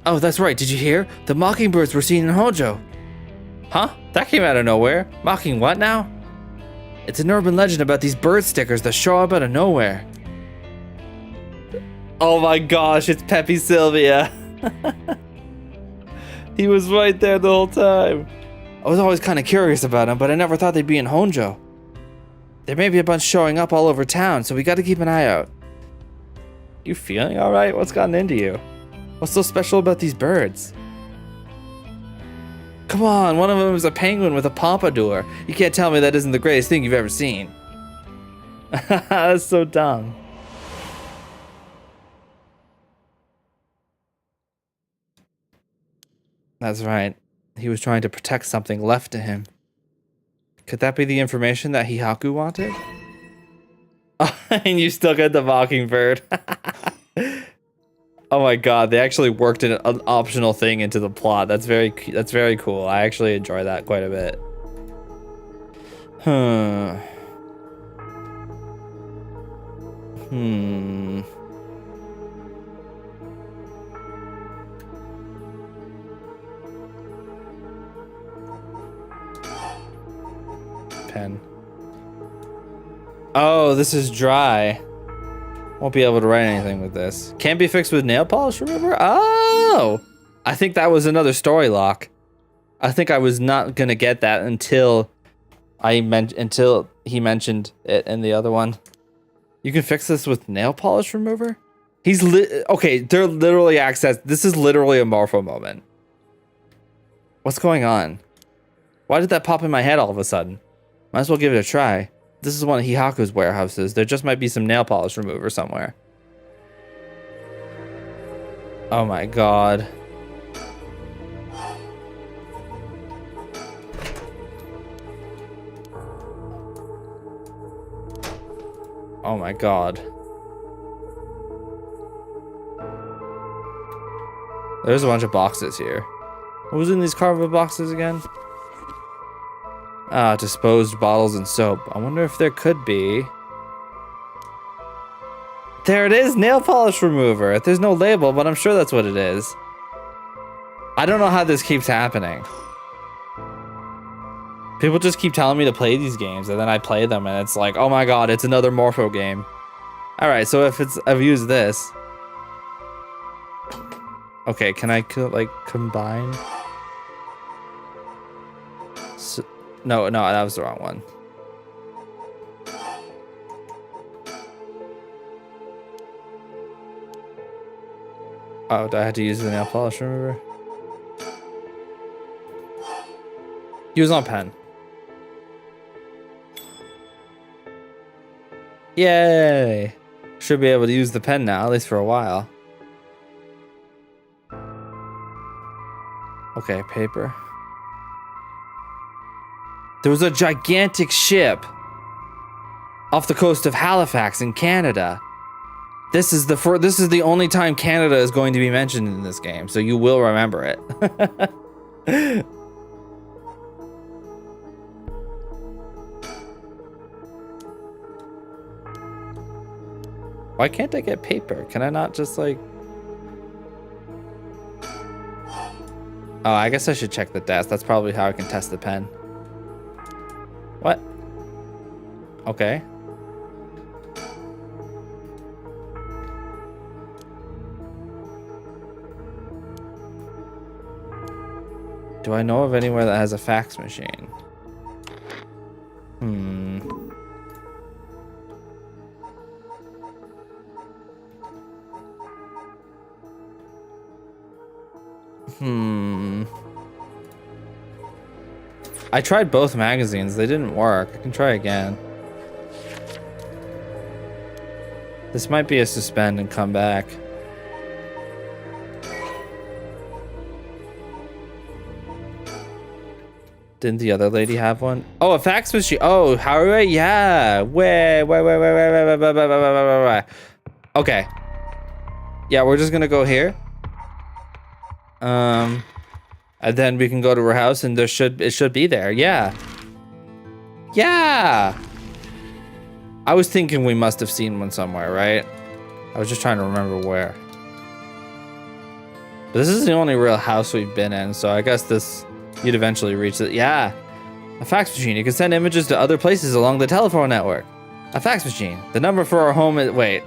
Oh, that's right. Did you hear? The mockingbirds were seen in Hojo. Huh? That came out of nowhere. Mocking what now? It's an urban legend about these bird stickers that show up out of nowhere. Oh my gosh, it's Pepe Sylvia. He was right there the whole time. I was always kind of curious about him, but I never thought they'd be in Honjo. There may be a bunch showing up all over town, so we gotta keep an eye out. You feeling alright? What's gotten into you? What's so special about these birds? Come on, one of them is a penguin with a pompadour. You can't tell me that isn't the greatest thing you've ever seen. That's so dumb. That's right. He was trying to protect something left to him. Could that be the information that Hihaku wanted? Oh, and you still get the mockingbird. Oh my god, they actually worked an optional thing into the plot. That's very cool. I actually enjoy that quite a bit. Pen. Oh, this is dry. Won't be able to write anything with this. Can't be fixed with nail polish remover? Oh! I think that was another story lock. I think I was not gonna get that until he mentioned it in the other one. You can fix this with nail polish remover? Okay, they're literally this is literally a Morpho moment. What's going on? Why did that pop in my head all of a sudden? Might as well give it a try. This is one of Hihaku's warehouses. There just might be some nail polish remover somewhere. Oh my god. Oh my god. There's a bunch of boxes here. What was in these cardboard boxes again? Ah, disposed bottles and soap. I wonder if there could be There it is, nail polish remover. There's no label, but I'm sure that's what it is. I don't know how this keeps happening. People just keep telling me to play these games, and then I play them, and it's like, oh my god, it's another Morpho game. All right, so if I've used this. Okay, can I like combine? So, no, that was the wrong one. Oh, do I have to use the nail polish remover? Use on pen. Yay! Should be able to use the pen now, at least for a while. Okay, paper. There was a gigantic ship off the coast of Halifax in Canada. This is the only time Canada is going to be mentioned in this game, so you will remember it. Why can't I get paper? Can I not just like... Oh, I guess I should check the desk. That's probably how I can test the pen. What? Okay. Do I know of anywhere that has a fax machine? I tried both magazines. They didn't work. I can try again. This might be a suspend and come back. Didn't the other lady have one? Oh, a fax machine. Oh, how are we? Yeah. Wait. Okay. Yeah, we're just gonna go here. And then we can go to her house, and it should be there. Yeah. Yeah. I was thinking we must have seen one somewhere, right? I was just trying to remember where. But this is the only real house we've been in, so I guess you'd eventually reach it. Yeah. A fax machine. You can send images to other places along the telephone network. A fax machine. The number for our home is... Wait.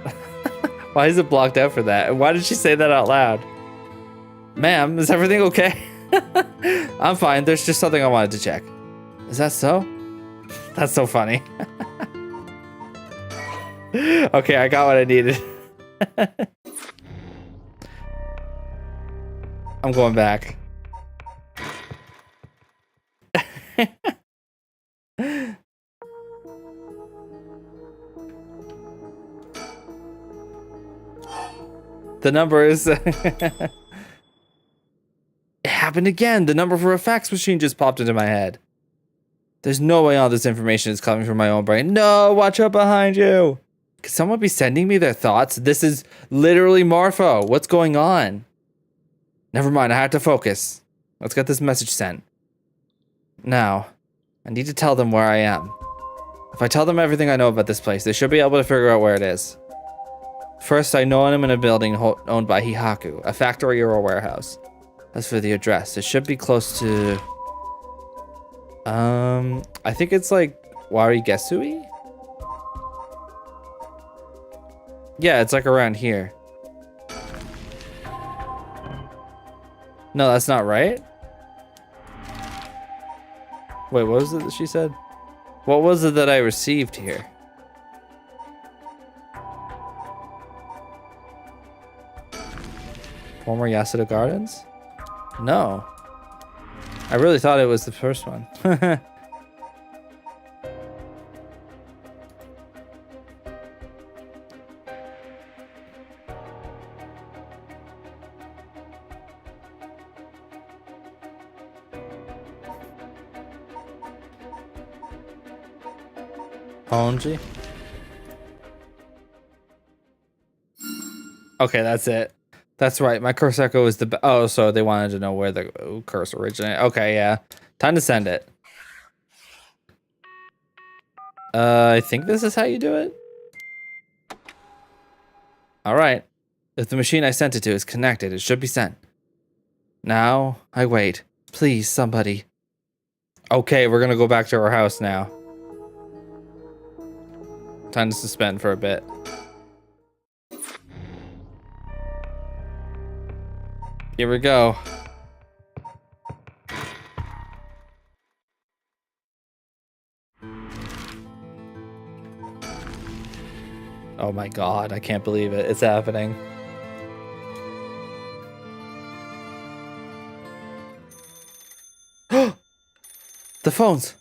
Why is it blocked out for that? Why did she say that out loud? Ma'am, is everything okay? I'm fine. There's just something I wanted to check. Is that so? That's so funny. Okay, I got what I needed. I'm going back. The number is... It happened again. The number for a fax machine just popped into my head. There's no way all this information is coming from my own brain. No, watch out behind you. Could someone be sending me their thoughts? This is literally Morpho. What's going on? Never mind, I have to focus. Let's get this message sent. Now, I need to tell them where I am. If I tell them everything I know about this place, they should be able to figure out where it is. First, I know I'm in a building owned by Hihaku, a factory or a warehouse. As for the address, it should be close to... I think it's like Warigesui? Yeah, it's like around here. No, that's not right. Wait, what was it that she said? What was it that I received here? Former Yasuda Gardens? No. I really thought it was the first one. Honji? Okay, that's it. That's right. My curse echo is the... Oh, so they wanted to know where the curse originated. Okay, yeah. Time to send it. I think this is how you do it. Alright. If the machine I sent it to is connected, it should be sent. Now, I wait. Please, somebody. Okay, we're gonna go back to our house now. Time to suspend for a bit. Here we go. Oh my god, I can't believe it. It's happening. The phones!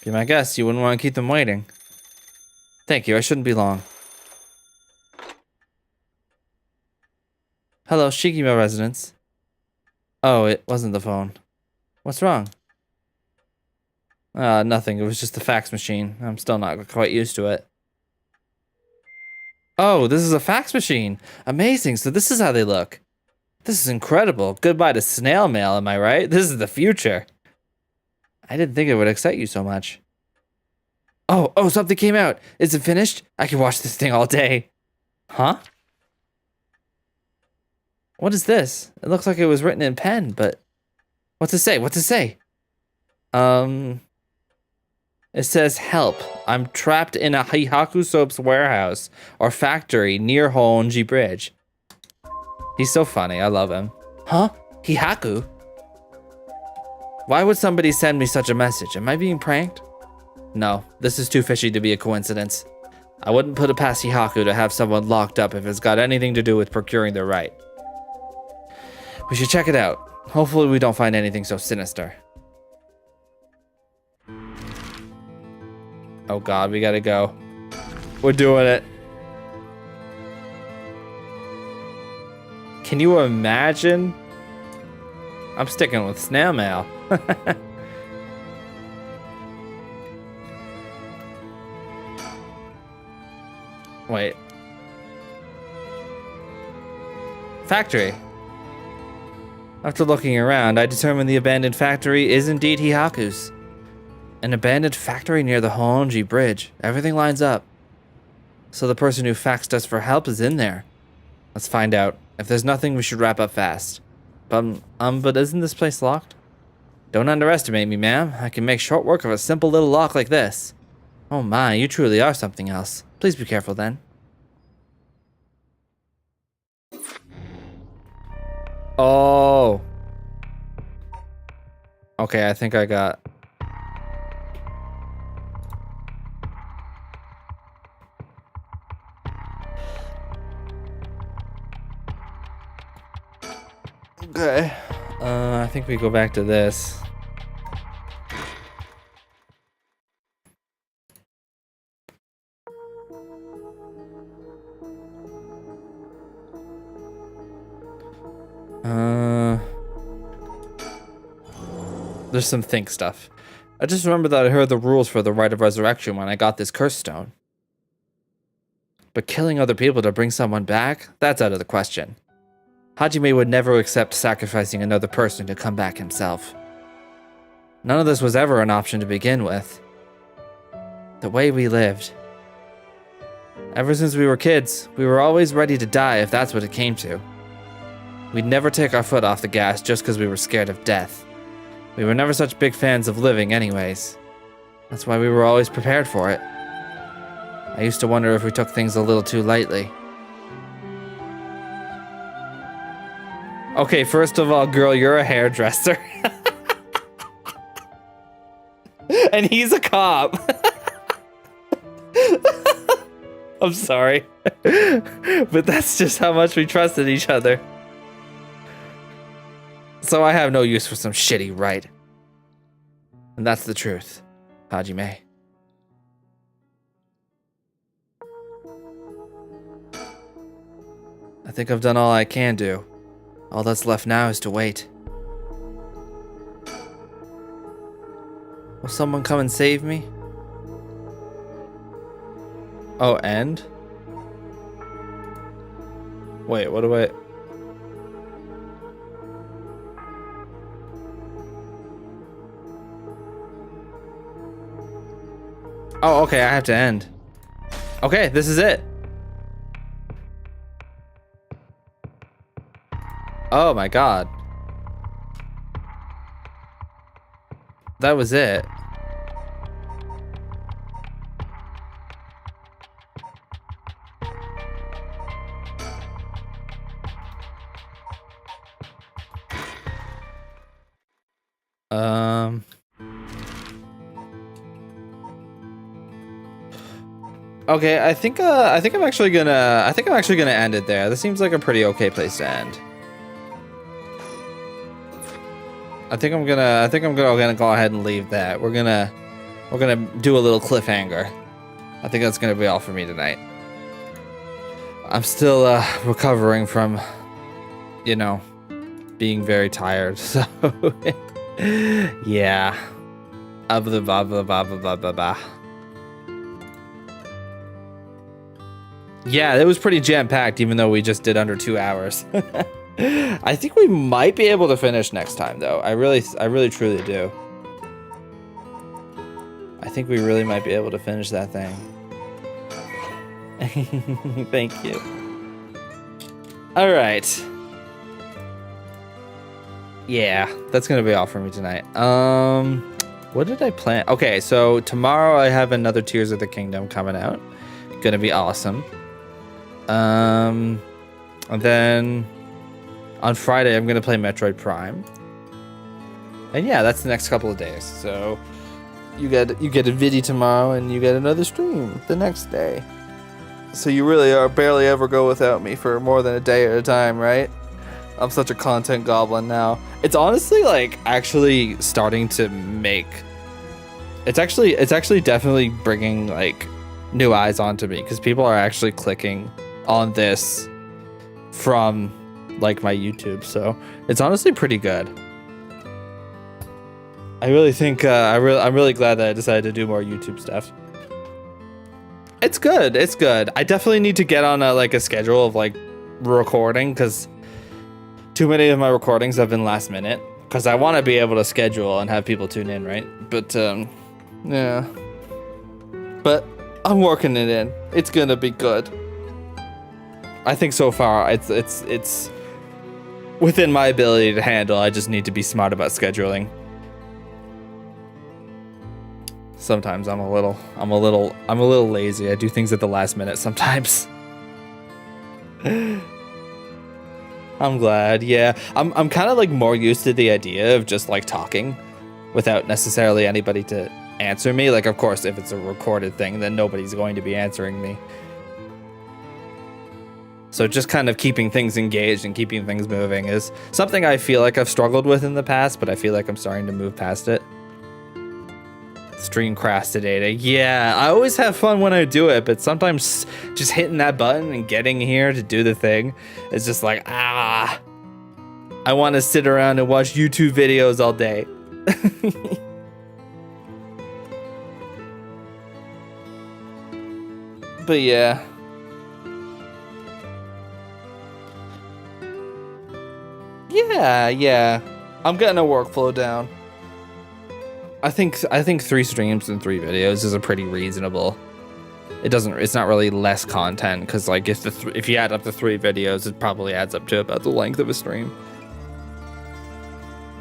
Be my guest, you wouldn't want to keep them waiting. Thank you, I shouldn't be long. Hello, Shigima residence. Oh, it wasn't the phone. What's wrong? Nothing. It was just the fax machine. I'm still not quite used to it. Oh, this is a fax machine. Amazing. So this is how they look. This is incredible. Goodbye to snail mail, am I right? This is the future. I didn't think it would excite you so much. Oh, something came out. Is it finished? I can watch this thing all day. Huh? What is this? It looks like it was written in pen, but... What's it say? What's it say? It says, help. I'm trapped in a Hihaku soap's warehouse or factory near Honji Bridge. He's so funny. I love him. Huh? Hihaku? Why would somebody send me such a message? Am I being pranked? No, this is too fishy to be a coincidence. I wouldn't put it past Hihaku to have someone locked up if it's got anything to do with procuring their right. We should check it out. Hopefully we don't find anything so sinister. Oh god, we gotta go. We're doing it. Can you imagine? I'm sticking with snail mail. Wait. Factory. After looking around, I determined the abandoned factory is indeed Hihaku's. An abandoned factory near the Honji Bridge. Everything lines up. So the person who faxed us for help is in there. Let's find out. If there's nothing, we should wrap up fast. But isn't this place locked? Don't underestimate me, ma'am. I can make short work of a simple little lock like this. Oh my, you truly are something else. Please be careful then. Oh. Okay, I think I got... Okay. I think we go back to this. There's some think stuff. I just remember that I heard the rules for the rite of resurrection when I got this curse stone. But killing other people to bring someone back? That's out of the question. Hajime would never accept sacrificing another person to come back himself. None of this was ever an option to begin with. The way we lived. Ever since we were kids, we were always ready to die if that's what it came to. We'd never take our foot off the gas just because we were scared of death. We were never such big fans of living anyways. That's why we were always prepared for it. I used to wonder if we took things a little too lightly. Okay, first of all, girl, you're a hairdresser. And he's a cop. I'm sorry. But that's just how much we trusted each other. So I have no use for some shitty right. And that's the truth, Hajime. I think I've done all I can do. All that's left now is to wait. Will someone come and save me? Oh, and? Wait, what do I... Oh, okay, I have to end. Okay, this is it. Oh my god. That was it. Okay, I think I'm actually gonna end it there. This seems like a pretty okay place to end. I think I'm gonna go ahead and leave that. We're gonna do a little cliffhanger. I think that's gonna be all for me tonight. I'm still recovering from, you know, being very tired. So yeah. Yeah, it was pretty jam-packed, even though we just did under 2 hours. I think we might be able to finish next time, though. I really truly do. I think we really might be able to finish that thing. Thank you. All right. Yeah, that's gonna be all for me tonight. What did I plan? Okay, so tomorrow I have another Tears of the Kingdom coming out. Gonna be awesome. And then on Friday I'm gonna play Metroid Prime. And yeah, that's the next couple of days. So you get a video tomorrow and you get another stream the next day. So you really are barely ever go without me for more than a day at a time, right? I'm such a content goblin now. It's honestly like actually starting to make. It's actually definitely bringing like new eyes onto me because people are actually clicking on this from like my YouTube. So it's honestly pretty good. I really think I'm really glad that I decided to do more YouTube stuff. It's good. It's good. I definitely need to get on a schedule of like recording because too many of my recordings have been last minute because I want to be able to schedule and have people tune in, right? But yeah. But I'm working it in. It's gonna be good. I think so far it's within my ability to handle. I just need to be smart about scheduling. Sometimes I'm a little lazy. I do things at the last minute sometimes. I'm glad. Yeah. I'm kind of like more used to the idea of just like talking without necessarily anybody to answer me. Like, of course, if it's a recorded thing, then nobody's going to be answering me. So just kind of keeping things engaged and keeping things moving is something I feel like I've struggled with in the past, but I feel like I'm starting to move past it. Streamcrastinating. Yeah, I always have fun when I do it, but sometimes just hitting that button and getting here to do the thing is just like, I want to sit around and watch YouTube videos all day. But yeah. Yeah. I'm getting a workflow down. I think 3 streams and 3 videos is a pretty reasonable. It's not really less content because like if you add up the 3 videos, it probably adds up to about the length of a stream.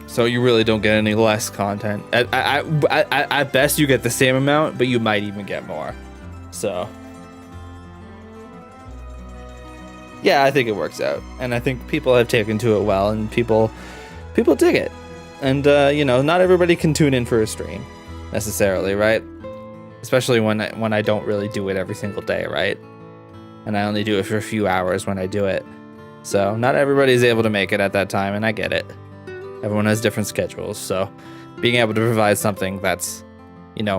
So you really don't get any less content. At best, you get the same amount, but you might even get more. So yeah, I think it works out, and I think people have taken to it well, and people dig it. And not everybody can tune in for a stream necessarily, right? Especially when I don't really do it every single day, right? And I only do it for a few hours when I do it. So not everybody's able to make it at that time, and I get it. Everyone has different schedules, so being able to provide something that's,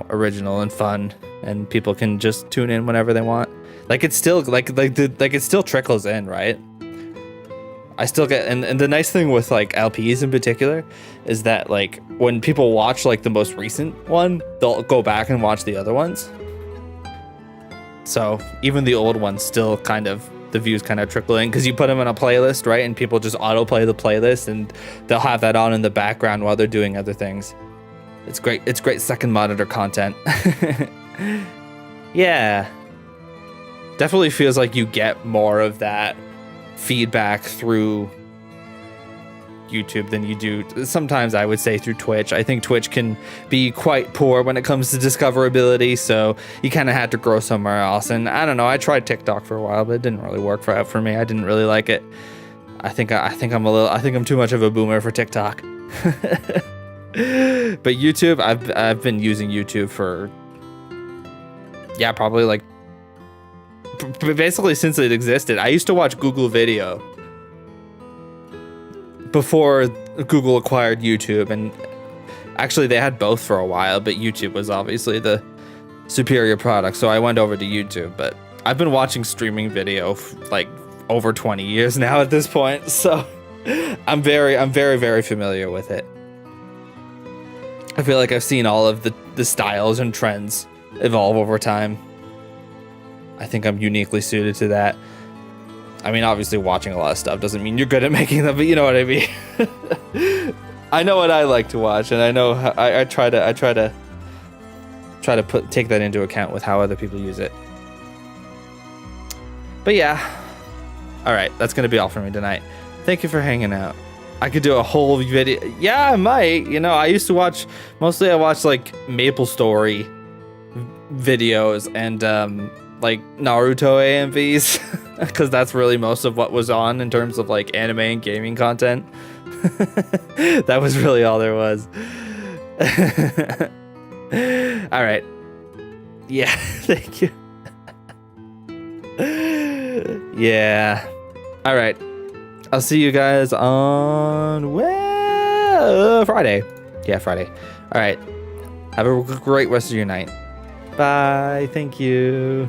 original and fun, and people can just tune in whenever they want. Like it's still it still trickles in, right? I still get, and the nice thing with like LPs in particular is that like when people watch like the most recent one, they'll go back and watch the other ones. So even the old ones still the views kind of trickle in because you put them in a playlist, right? And people just autoplay the playlist and they'll have that on in the background while they're doing other things. It's great. It's great second monitor content. Yeah. Definitely feels like you get more of that feedback through YouTube than you do sometimes, I would say, through Twitch. I think Twitch can be quite poor when it comes to discoverability, so you kind of had to grow somewhere else. And I don't know, I tried TikTok for a while, but it didn't really work out for me. I didn't really like it. I think I'm too much of a boomer for TikTok. But YouTube, I've been using YouTube for, yeah, probably like basically since it existed. I used to watch Google Video before Google acquired YouTube, and actually they had both for a while, but YouTube was obviously the superior product, so I went over to YouTube. But I've been watching streaming video like over 20 years now at this point, so I'm very familiar with it. I feel like I've seen all of the styles and trends evolve over time. I think I'm uniquely suited to that. I mean, obviously watching a lot of stuff doesn't mean you're good at making them, but you know what I mean. I know what I like to watch, and I know how, I try to take that into account with how other people use it. But yeah, all right, that's gonna be all for me tonight. Thank you for hanging out. I could do a whole video. Yeah, I might. You know, I used to watch, mostly I watched like Maple Story videos and like Naruto AMVs, because that's really most of what was on in terms of like anime and gaming content. That was really all there was. All right. Yeah, thank you. Yeah. All right. I'll see you guys on Friday. Yeah, Friday. All right. Have a great rest of your night. Bye. Thank you.